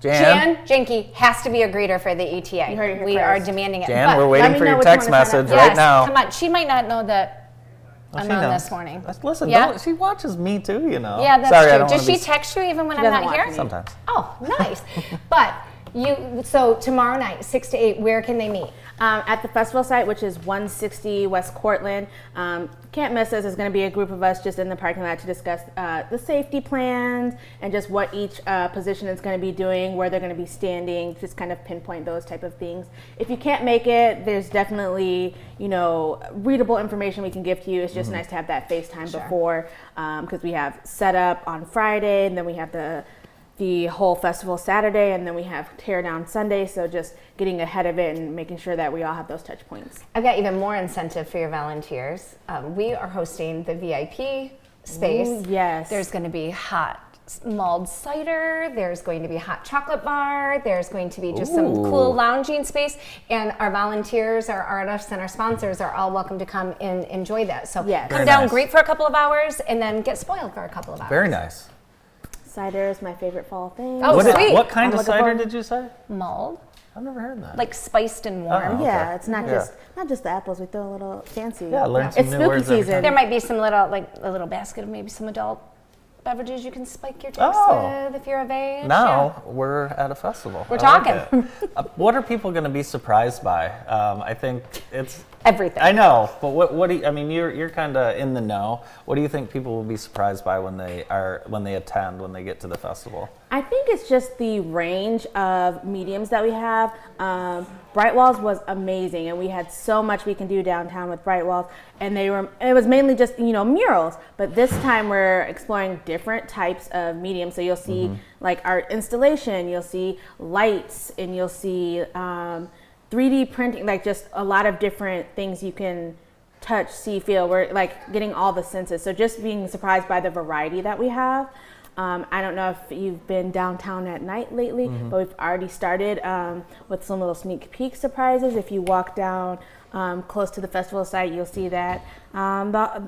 Jan Jenke has to be a greeter for the ETA. You heard it here we first. are demanding it. Jan, we're waiting for your text message right now. Come on, she might not know that I'm on this morning. Listen, she watches me too, Yeah, that's true. Does she text you even when I'm not here? Sometimes. Oh, nice. But so tomorrow night, 6 to 8, where can they meet? At the festival site, which is 160 West Cortland. Can't miss us. There's going to be a group of us just in the parking lot to discuss the safety plans and just what each position is going to be doing, where they're going to be standing, just kind of pinpoint those type of things. If you can't make it, there's definitely readable information we can give to you. It's just nice to have that FaceTime before, because we have set up on Friday, and then we have the whole festival Saturday, and then we have tear down Sunday. So just getting ahead of it and making sure that we all have those touch points. I've got even more incentive for your volunteers. We are hosting the VIP space. Ooh, yes. There's going to be hot mulled cider. There's going to be a hot chocolate bar. There's going to be just some cool lounging space. And our volunteers, our artists, and our sponsors are all welcome to come and enjoy that. So come down, greet for a couple of hours, and then get spoiled for a couple of hours. Very nice. Cider is my favorite fall thing. Oh, sweet. What kind of cider did you say? Mulled. I've never heard that. Like spiced and warm. Oh, yeah, it's not just the apples. We throw a little fancy. Yeah, learn some it's new spooky words every season. time. There might be some little, like a little basket of maybe some adult beverages you can spike your drinks with if you're of age. Now we're at a festival. We're talking. What are people going to be surprised by? I think it's everything. I know, but what do you, I mean? You're kind of in the know. What do you think people will be surprised by when they attend, when they get to the festival? I think it's just the range of mediums that we have. Bright Walls was amazing, and we had so much we can do downtown with Bright Walls, and it was mainly just murals, but this time we're exploring different types of mediums. So you'll see like art installation, you'll see lights, and you'll see 3D printing, like just a lot of different things you can touch, see, feel. We're like getting all the senses, so just being surprised by the variety that we have. I don't know if you've been downtown at night lately, but we've already started with some little sneak peek surprises. If you walk down close to the festival site, you'll see that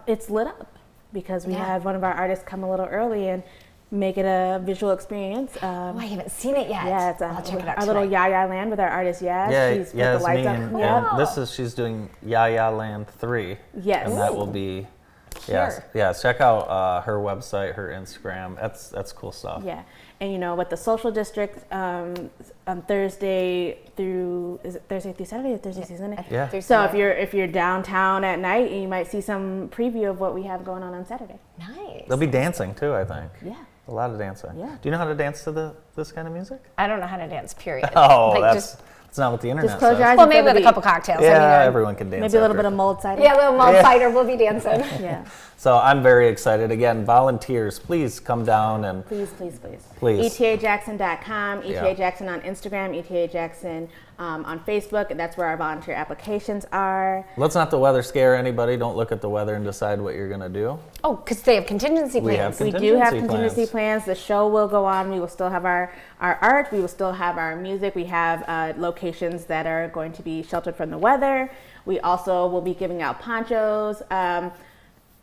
it's lit up because we had one of our artists come a little early and make it a visual experience. I haven't seen it yet. Yeah, it's I'll check it out our little Yaya Land with our artist Yaz. She's put the lights up. She's doing Yaya Land 3. Yes. And that will be Sure. Yes. Check out her website, her Instagram. That's cool stuff. Yeah, and with the social district on Thursday through Thursday through Saturday or Thursday through Sunday. Yeah. So if you're downtown at night, you might see some preview of what we have going on Saturday. Nice. There'll be dancing too, I think. Yeah. A lot of dancing. Yeah. Do you know how to dance to this kind of music? I don't know how to dance, period. Oh, that's not what the internet just close your says. eyes. Well, maybe with a couple cocktails. Yeah, everyone can dance. Maybe a little bit of mulled cider. Yeah, a little mulled cider. We'll be dancing. Yeah. So I'm very excited. Again, volunteers, please come down and please. ETAJackson.com, ETA Jackson on Instagram, ETA Jackson on Facebook, and that's where our volunteer applications are. Let's not the weather scare anybody. Don't look at the weather and decide what you're going to do. Oh, because they have contingency plans. We do have contingency plans. The show will go on. We will still have our art. We will still have our music. We have locations that are going to be sheltered from the weather. We also will be giving out ponchos.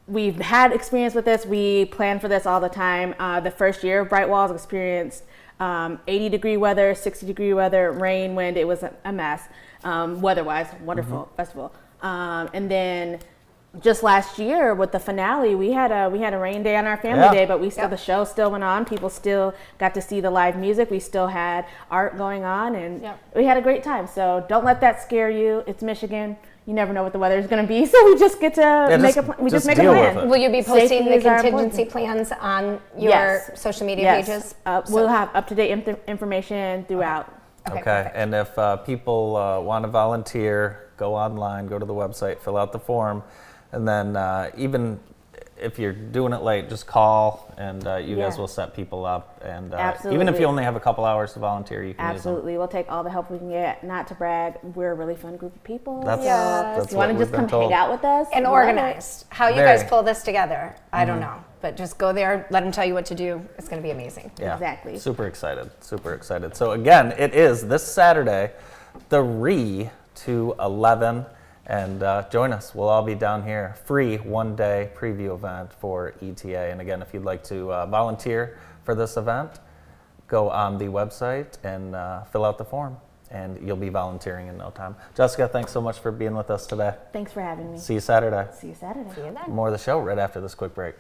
We've had experience with this. We plan for this all the time. The first year of Bright Walls experienced 80-degree weather, 60-degree weather, rain, wind. It was a mess. Weather-wise, wonderful festival. And then just last year with the finale, we had a rain day on our family day, but the show still went on. People still got to see the live music. We still had art going on, and we had a great time. So don't let that scare you. It's Michigan. You never know what the weather is going to be, so we just get to make a plan. Will you be posting the contingency plans on your social media pages? We'll have up-to-date information throughout. Okay. And if people want to volunteer, go online, go to the website, fill out the form, and then even if you're doing it late, just call, and you guys will set people up. And even if you only have a couple hours to volunteer, you can use them. We'll take all the help we can get. Not to brag, we're a really fun group of people. That's you want to just come hang out with us? And organized. How you guys pull this together, I don't know. But just go there, let them tell you what to do. It's going to be amazing. Yeah. Exactly. Super excited. So again, it is this Saturday, 3 to 11. And join us. We'll all be down here. Free one-day preview event for ETA. And again, if you'd like to volunteer for this event, go on the website and fill out the form. And you'll be volunteering in no time. Jessica, thanks so much for being with us today. Thanks for having me. See you Saturday. See you Saturday. See you then. More of the show right after this quick break.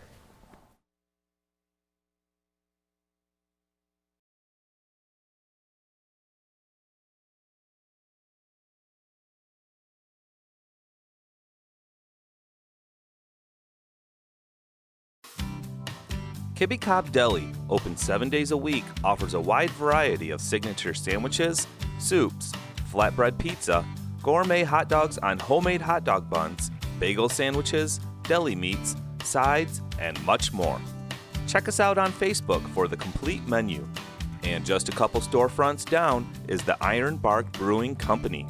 Kibbe Cobb Deli, open 7 days a week, offers a wide variety of signature sandwiches, soups, flatbread pizza, gourmet hot dogs on homemade hot dog buns, bagel sandwiches, deli meats, sides, and much more. Check us out on Facebook for the complete menu. And just a couple storefronts down is the Iron Bark Brewing Company.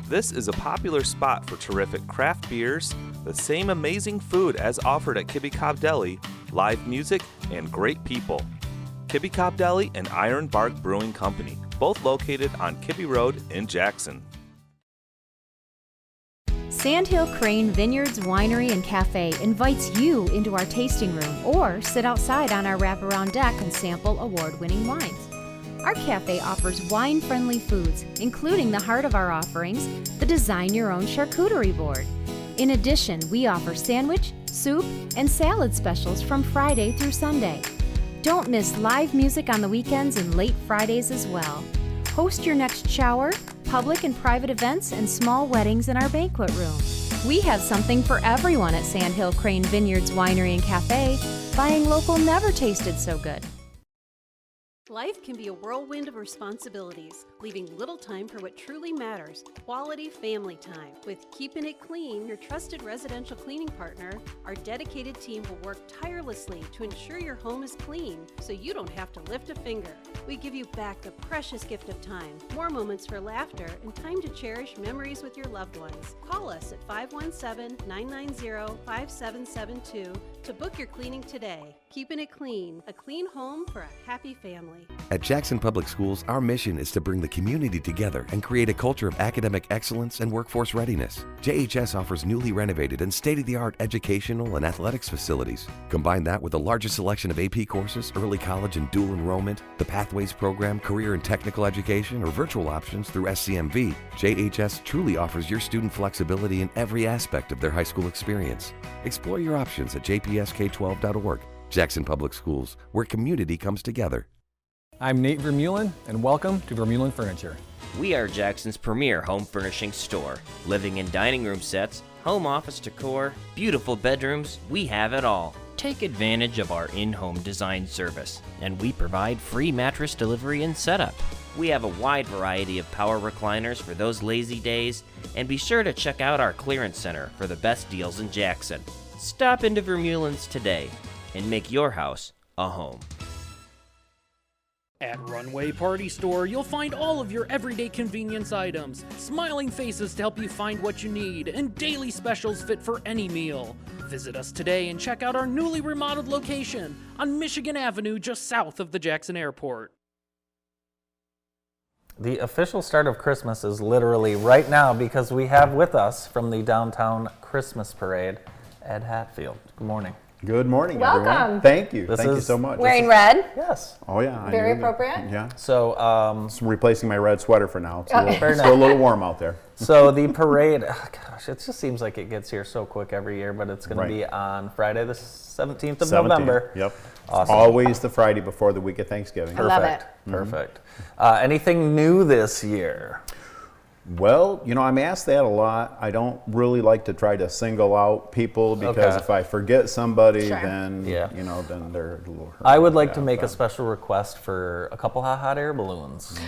This is a popular spot for terrific craft beers, the same amazing food as offered at Kibbe Cobb Deli, live music, and great people. Kibbe Cobb Deli and Iron Bark Brewing Company, both located on Kibbe Road in Jackson. Sandhill Crane Vineyards Winery and Cafe invites you into our tasting room or sit outside on our wraparound deck and sample award-winning wines. Our cafe offers wine-friendly foods, including the heart of our offerings, the Design Your Own Charcuterie Board. In addition, we offer sandwich, soup, and salad specials from Friday through Sunday. Don't miss live music on the weekends and late Fridays as well. Host your next shower, public and private events, and small weddings in our banquet room. We have something for everyone at Sandhill Crane Vineyards Winery and Cafe. Buying local never tasted so good. Life can be a whirlwind of responsibilities, leaving little time for what truly matters, quality family time. With Keeping It Clean, your trusted residential cleaning partner, our dedicated team will work tirelessly to ensure your home is clean so you don't have to lift a finger. We give you back the precious gift of time, more moments for laughter, and time to cherish memories with your loved ones. Call us at 517-990-5772 to book your cleaning today. Keeping It Clean, a clean home for a happy family. At Jackson Public Schools, our mission is to bring the community together and create a culture of academic excellence and workforce readiness. JHS offers newly renovated and state-of-the-art educational and athletics facilities. Combine that with the largest selection of AP courses, early college and dual enrollment, the Pathways program, career and technical education, or virtual options through SCMV. JHS truly offers your student flexibility in every aspect of their high school experience. Explore your options at jpsk12.org. Jackson Public Schools, where community comes together. I'm Nate Vermeulen, and welcome to Vermeulen Furniture. We are Jackson's premier home furnishing store. Living and dining room sets, home office decor, beautiful bedrooms, we have it all. Take advantage of our in-home design service, and we provide free mattress delivery and setup. We have a wide variety of power recliners for those lazy days, and be sure to check out our clearance center for the best deals in Jackson. Stop into Vermeulen's today and make your house a home. At Runway Party Store, you'll find all of your everyday convenience items, smiling faces to help you find what you need, and daily specials fit for any meal. Visit us today and check out our newly remodeled location on Michigan Avenue, just south of the Jackson Airport. The official start of Christmas is literally right now because we have with us from the Downtown Christmas Parade, Ed Hatfield. Good morning. Good morning, Welcome. everyone. Thank you. This Thank you is so much. Wearing red. Yes. Oh, yeah. I Very knew that. appropriate. Yeah. So, I'm replacing my red sweater for now. It's a Okay. little, Very still a nice. little warm out there. So the parade, gosh, it just seems like it gets here so quick every year, but it's going Right. to be on Friday the 17th of 17th. November. Yep. Awesome. Always the Friday before the week of Thanksgiving. I love it. Perfect. Anything new this year? Well, I'm asked that a lot. I don't really like to try to single out people because Okay. if I forget somebody, Sure. then Yeah. then they're a little hurt. I would like about to that, make a but- special request for a couple of hot air balloons.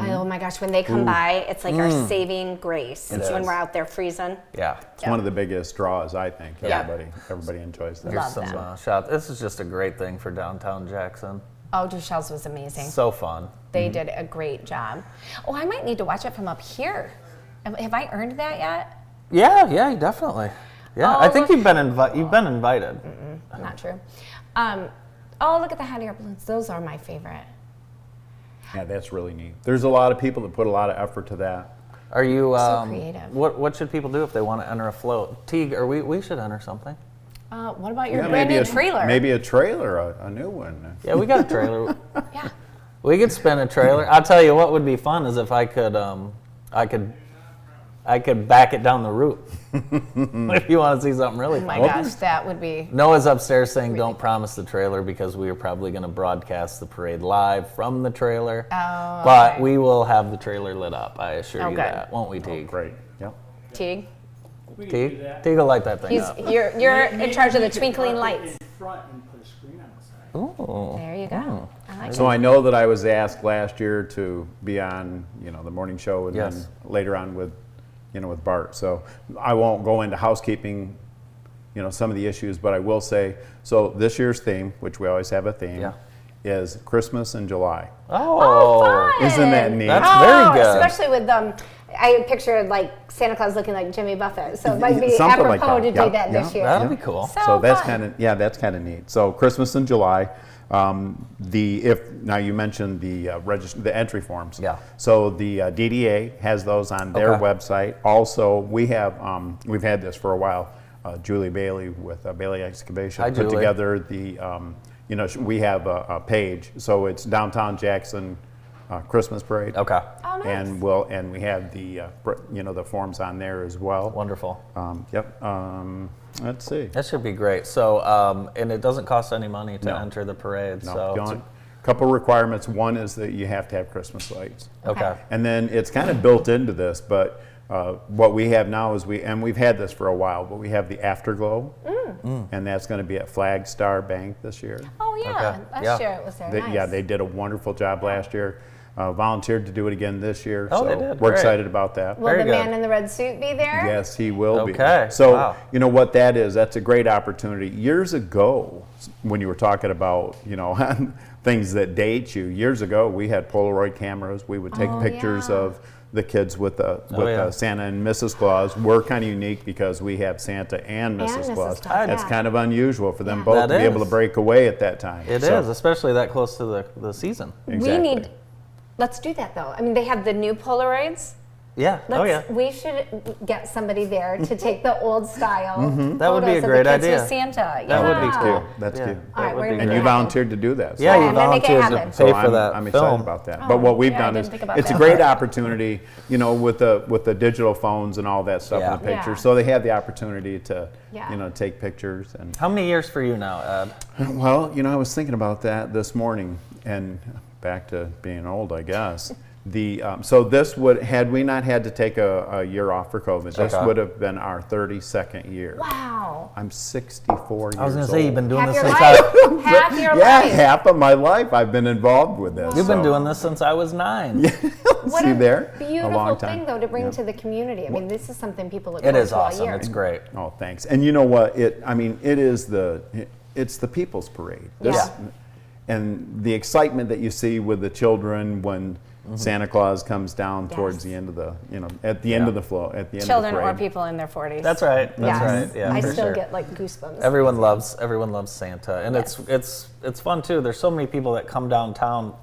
Oh my gosh, when they come by, it's like our saving grace. It When is. we're out there freezing. Yeah. It's one of the biggest draws, I think. Yeah. Everybody enjoys that. Here's Love some them. shots. This is just a great thing for downtown Jackson. Oh, Duchelle's was amazing. So fun. They did a great job. Oh, I might need to watch it from up here. Have I earned that yet? Yeah, definitely. Yeah, Oh, I think look. you've been invited. Not true. Oh, look at the hot air balloons. Those are my favorite. Yeah, that's really neat. There's a lot of people that put a lot of effort to that. Are you creative. What should people do if they want to enter a float? Teague, or we should enter something. What about your Yeah, brand new a trailer? Maybe a trailer, a new one. Yeah, we got a trailer. Yeah. We could spin a trailer. I'll tell you what would be fun is if I could back it down the route. If you want to see something really Oh my fun. gosh, that would be. Noah's upstairs saying don't promise the trailer because we are probably going to broadcast the parade live from the trailer. Oh, But okay. we will have the trailer lit up. I assure you Okay. that. Won't we, Teague? Great. Yep. Teague. Teague will light that thing up. You're in charge of the twinkling lights. Ooh. There you go. I like So it. I know that I was asked last year to be on, the morning show, and Yes. then later on with Bart. So I won't go into housekeeping, some of the issues, but I will say, so this year's theme, which we always have a theme, Yeah. is Christmas in July. Oh, fun. Isn't that neat? That's very good. Especially with I pictured like Santa Claus looking like Jimmy Buffett, so it might be Something like apropos that. to do Yeah, that this yeah. year. That'll be cool. So that's fun. that's kind of neat. So Christmas in July. Now you mentioned the entry forms. Yeah. So the DDA has those on their Okay. website. Also, we have we've had this for a while. Julie Bailey with Bailey Excavation Hi, put Julie. together the we have a page. So it's Downtown Jackson Christmas Parade. Okay. Oh, nice. And we have the the forms on there as well. Wonderful. Yep. Let's see. That should be great. So, and it doesn't cost any money to No. enter the parade. No, So, the only couple requirements. One is that you have to have Christmas lights. okay. And then it's kind of built into this, but what we have now is we've had this for a while, but we have the Afterglow, and that's going to be at Flag Star Bank this year. Oh yeah, Okay. last Yeah. year it was there. Nice. Yeah, they did a wonderful job last year. Volunteered to do it again this year, Oh, so they did. we're Great. excited about that. Will Very the good. man in the red suit be there? Yes, he will be. Okay, So, wow. you know what that is? That's a great opportunity. Years ago, when you were talking about, things that date you, years ago, we had Polaroid cameras. We would take Oh, pictures yeah. of the kids with yeah. Santa and Mrs. Claus. We're kind of unique because we have Santa and Mrs. Mrs. Claus. Claus, That's yeah. kind of unusual for them Yeah. both That to be able is. to break away at that time. It is, especially that close to the season. Exactly. Let's do that though. I mean, they have the new Polaroids. Yeah. Oh yeah. We should get somebody there to take the old style That would be a photos great of the kids idea. with Santa. That would be Yeah. cool. That's Yeah, cute. All right, that would we're be gonna And great. you volunteered to do that. so- Yeah, you I'm gonna make it volunteered to happen. pay for I'm, that I'm excited film. about that. Oh, But what we've yeah, I done didn't is think about it's a that. great opportunity, with the digital phones and all that stuff Yeah. in the pictures. Yeah. So they have the opportunity to Yeah. take pictures and How many years for you now, Ed? well, I was thinking about that this morning, and back to being old, I guess. So this had we not had to take a year off for COVID, this Okay. would have been our 32nd year. Wow. I'm 64 years old. I was going to say you've been doing Half this your since life. Half your Yeah, life. half of my life I've been involved with this. You've been so- doing this since I was 9. What See a there? beautiful a long time. thing though to bring Yeah. to the community. I mean, this is something people look It forward is to all awesome. year. It's great. Oh, thanks. And you know what? It's the people's parade. Yeah. And the excitement that you see with the children when Santa Claus comes down towards the end of the, at the end of the flow, at the end Children of the or parade. people in their 40s. That's right. That's Yes. right. Yeah, I for still sure. get like goosebumps. Everyone loves Santa, and it's fun too. There's so many people that come downtown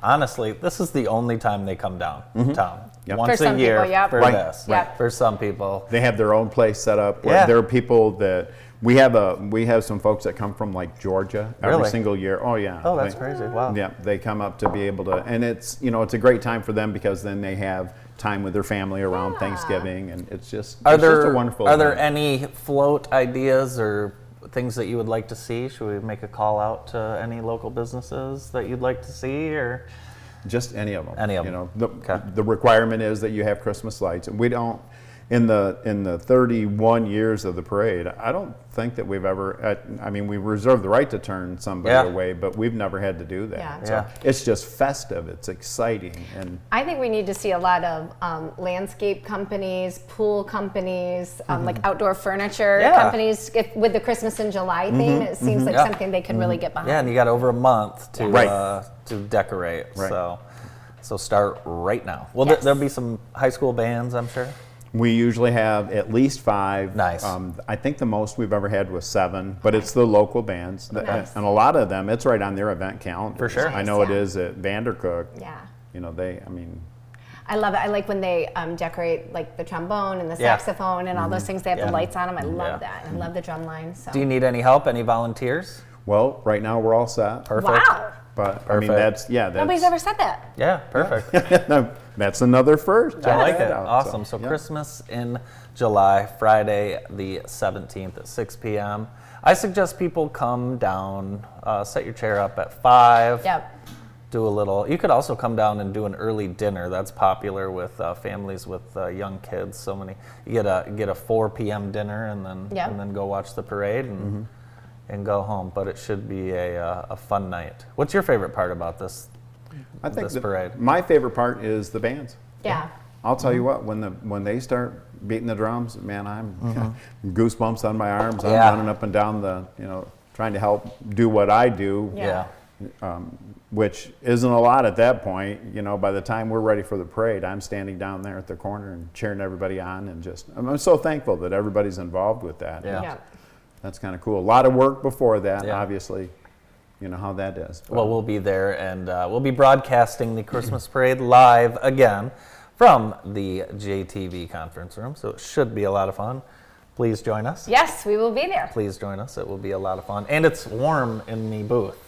honestly, this is the only time they come down town. Yep. Once For some a year people, yep. for Right, this. right. For some people. They have their own place set up. Where Yeah. There are people that we have some folks that come from like Georgia every Really? single year. Oh yeah. Oh, that's crazy. Wow. Yeah, they come up to be able to, and it's it's a great time for them because then they have time with their family around Thanksgiving, and it's just Are it's just there a wonderful. Are there event. any float ideas or things that you would like to see? Should we make a call out to any local businesses that you'd like to see, or Just any of them. Any of them. The requirement is that you have Christmas lights, and we don't. In the 31 years of the parade, I don't think that we've ever. I mean, we reserve the right to turn somebody Yeah. away, but we've never had to do that. Yeah. So Yeah. it's just festive. It's exciting, and I think we need to see a lot of landscape companies, pool companies, like outdoor furniture Yeah. companies. With the Christmas in July theme, it seems like Yeah. something they could really get behind. yeah, and you got over a month to Right. To decorate. Right. So start right now. Well, Yes. there'll be some high school bands, I'm sure. we usually have at least 5. Nice. I think the most we've ever had was 7, but it's the local bands, Nice. and a lot of them, it's right on their event calendar. For sure. I know Nice, it yeah. is at Vandercook. Yeah. I love it. I like when they decorate like the trombone and the Yeah. saxophone and all those things. They have Yeah. the lights on them. I love Yeah. that. I love the drum line. So. Do you need any help? Any volunteers? Well, right now we're all set. Perfect. Wow. But I mean, Perfect. Nobody's ever said that. Yeah, perfect. No, that's another first. I like Check it. out. Awesome. So yeah. Christmas in July, Friday the 17th at 6 p.m. I suggest people come down, set your chair up at 5. Yep. Do a little. You could also come down and do an early dinner. That's popular with families with young kids. So many. You get a 4 p.m. dinner and then Yep. and then go watch the parade and go home. But it should be a fun night. What's your favorite part about this? I think this parade. my favorite part is the bands. Yeah. I'll tell you what, when they start beating the drums, man, I'm goosebumps on my arms. I'm Yeah. running up and down trying to help do what I do. Yeah. Which isn't a lot at that point. By the time we're ready for the parade, I'm standing down there at the corner and cheering everybody on, and I'm so thankful that everybody's involved with that. Yeah. Yeah. That's kind of cool. A lot of work before that, Yeah. obviously. You know how that is. Well, we'll be there, and we'll be broadcasting the Christmas parade live again from the JTV conference room, so it should be a lot of fun. Please join us. Yes, we will be there. Please join us. It will be a lot of fun. And it's warm in the booth.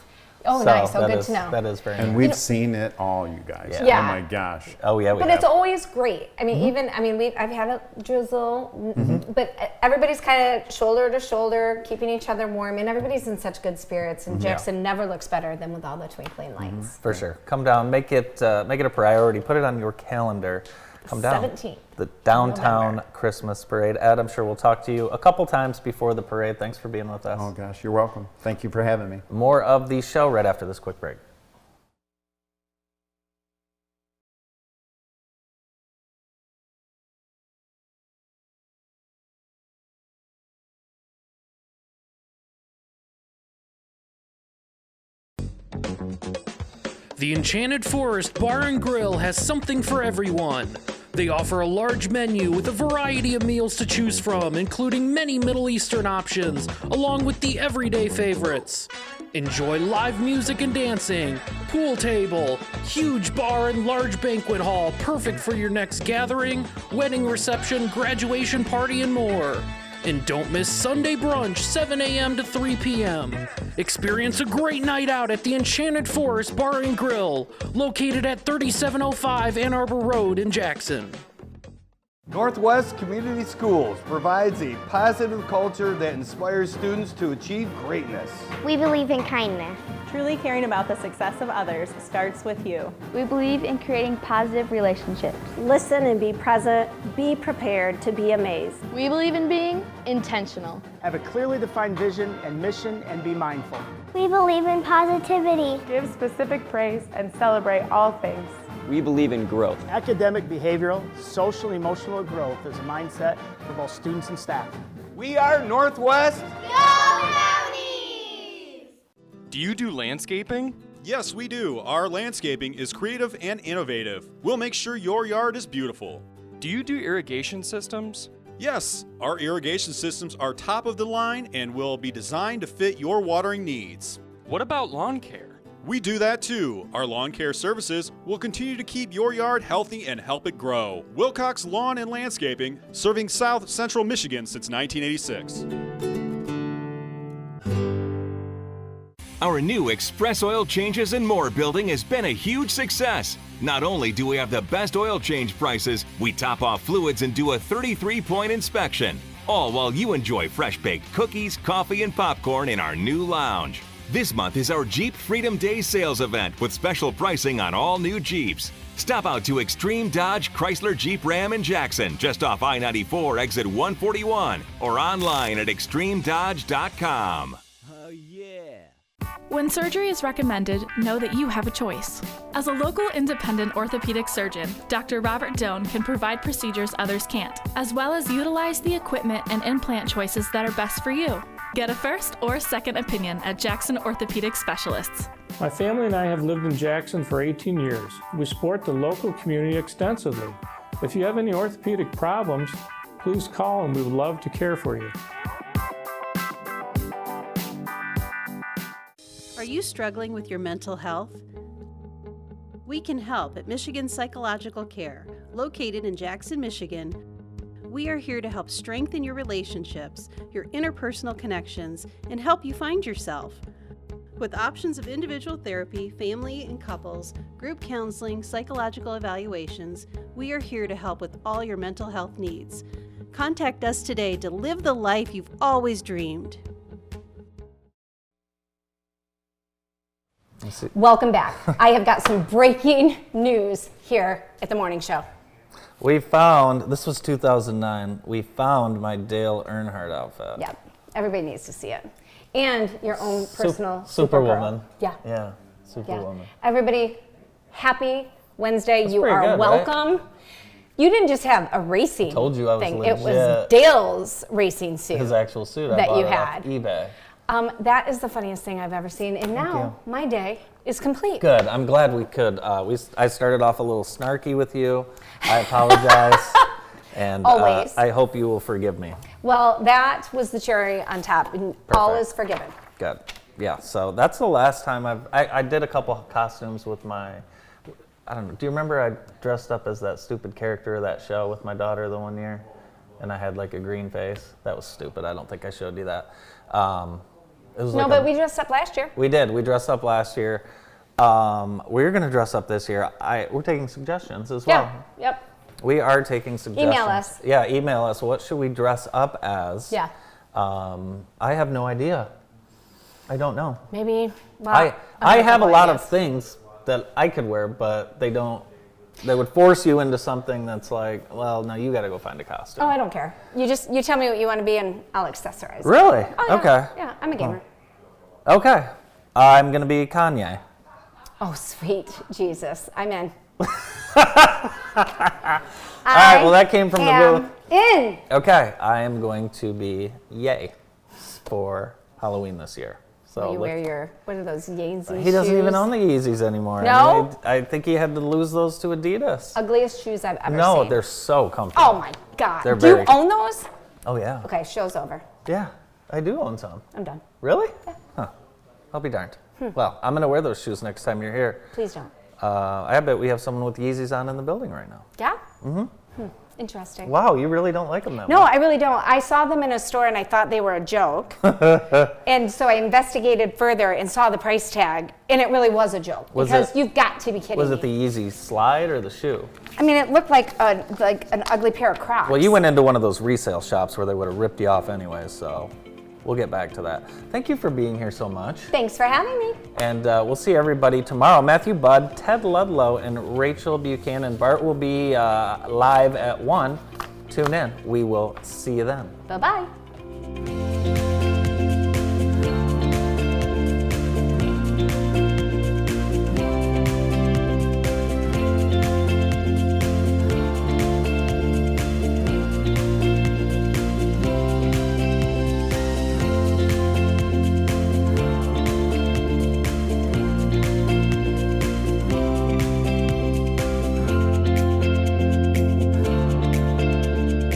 Oh, So nice. Oh, that good is- to know. That is very And nice. we've seen it all, you guys. Yeah. Oh my gosh. Oh, yeah, we But have. it's always great. I mean, I've had a drizzle, but everybody's kind of shoulder to shoulder, keeping each other warm, and everybody's in such good spirits. And Jackson never looks better than with all the twinkling lights. For sure. Come down. Make it a priority. Put it on your calendar. Come down. 17th. The downtown Christmas parade. Ed, I'm sure we'll talk to you a couple times before the parade. Thanks for being with us. Oh gosh, you're welcome. Thank you for having me. More of the show right after this quick break. The Enchanted Forest Bar and Grill has something for everyone. They offer a large menu with a variety of meals to choose from, including many Middle Eastern options, along with the everyday favorites. Enjoy live music and dancing, pool table, huge bar and large banquet hall, perfect for your next gathering, wedding reception, graduation party, and more. And don't miss Sunday brunch, 7 a.m. to 3 p.m. Experience a great night out at the Enchanted Forest Bar and Grill, located at 3705 Ann Arbor Road in Jackson. Northwest Community Schools provides a positive culture that inspires students to achieve greatness. We believe in kindness. Truly caring about the success of others starts with you. We believe in creating positive relationships. Listen and be present. Be prepared to be amazed. We believe in being intentional. Have a clearly defined vision and mission and be mindful. We believe in positivity. Give specific praise and celebrate all things. We believe in growth. Academic, behavioral, social, emotional growth is a mindset for both students and staff. We are Northwest. Do you do landscaping? Yes, we do. Our landscaping is creative and innovative. We'll make sure your yard is beautiful. Do you do irrigation systems? Yes, our irrigation systems are top of the line and will be designed to fit your watering needs. What about lawn care? We do that too. Our lawn care services will continue to keep your yard healthy and help it grow. Wilcox Lawn and Landscaping, serving South Central Michigan since 1986. Our new Express Oil Changes and More building has been a huge success. Not only do we have the best oil change prices, we top off fluids and do a 33-point inspection. All while you enjoy fresh-baked cookies, coffee, and popcorn in our new lounge. This month is our Jeep Freedom Day sales event with special pricing on all new Jeeps. Stop out to Extreme Dodge Chrysler Jeep Ram in Jackson, just off I-94 exit 141, or online at extremedodge.com. When surgery is recommended, know that you have a choice. As a local independent orthopedic surgeon, Dr. Robert Doan can provide procedures others can't, as well as utilize the equipment and implant choices that are best for you. Get a first or second opinion at Jackson Orthopedic Specialists. My family and I have lived in Jackson for 18 years. We support the local community extensively. If you have any orthopedic problems, please call and we would love to care for you. Are you struggling with your mental health? We can help at Michigan Psychological Care, located in Jackson, Michigan. We are here to help strengthen your relationships, your interpersonal connections, and help you find yourself. With options of individual therapy, family and couples, group counseling, psychological evaluations, we are here to help with all your mental health needs. Contact us today to live the life you've always dreamed. Welcome back. I have got some breaking news here at the morning show. We found, this was 2009, we found my Dale Earnhardt outfit. Yeah, everybody needs to see it. And your own personal Superwoman. Yeah. Yeah, Superwoman. Yeah. Everybody, happy Wednesday. That's you pretty are good, welcome. right? You didn't just have a racing Told you I was thing. legit. It was Dale's racing suit. His actual suit. I that bought you it had. off eBay. That is the funniest thing I've ever seen. And now my day is complete. Good. I'm glad we could. I started off a little snarky with you. I apologize. And Always. I hope you will forgive me. Well, that was the cherry on top. And all is forgiven. Good. Yeah. So that's the last time I did a couple costumes with my. I don't know. Do you remember I dressed up as that stupid character of that show with my daughter the one year? And I had like a green face. That was stupid. I don't think I showed you that. It was No, but we dressed up last year. We did. We dressed up last year. We're going to dress up this year. We're taking suggestions as well. Yeah. Yep. We are taking suggestions. Email us. Yeah, email us. What should we dress up as? Yeah. I have no idea. I don't know. Maybe. Well, I have a lot of things that I could wear, but they don't. They would force you into something that's like, well, no, you got to go find a costume. Oh, I don't care. You tell me what you want to be, and I'll accessorize. Really? Oh, yeah. Okay. Yeah, I'm a gamer. Okay. I'm going to be Kanye. Oh, sweet Jesus. I'm in. All right, well, that came from the booth. In. Okay, I am going to be Ye for Halloween this year. So you wear your, what are those, Yeezy shoes? He doesn't even own the Yeezys anymore. No? I think he had to lose those to Adidas. Ugliest shoes I've ever seen. No, they're so comfortable. Oh my God. They're Do you very- own those? Oh, yeah. Okay, show's over. Yeah, I do own some. I'm done. Really? Yeah. Huh. I'll be darned. Well, I'm going to wear those shoes next time you're here. Please don't. I bet we have someone with Yeezys on in the building right now. Yeah? Mm-hmm. Interesting. Wow, you really don't like them that No, much. I really don't. I saw them in a store and I thought they were a joke. And so I investigated further and saw the price tag, and it really was a joke. Because you've got to be kidding Was me. it the Yeezy slide or the shoe? I mean, it looked like an ugly pair of Crocs. Well, you went into one of those resale shops where they would have ripped you off anyways, so we'll get back to that. Thank you for being here so much. Thanks for having me. And we'll see everybody tomorrow. Matthew Budd, Ted Ludlow, and Rachel Buchanan. Bart will be live at 1. Tune in. We will see you then. Bye-bye.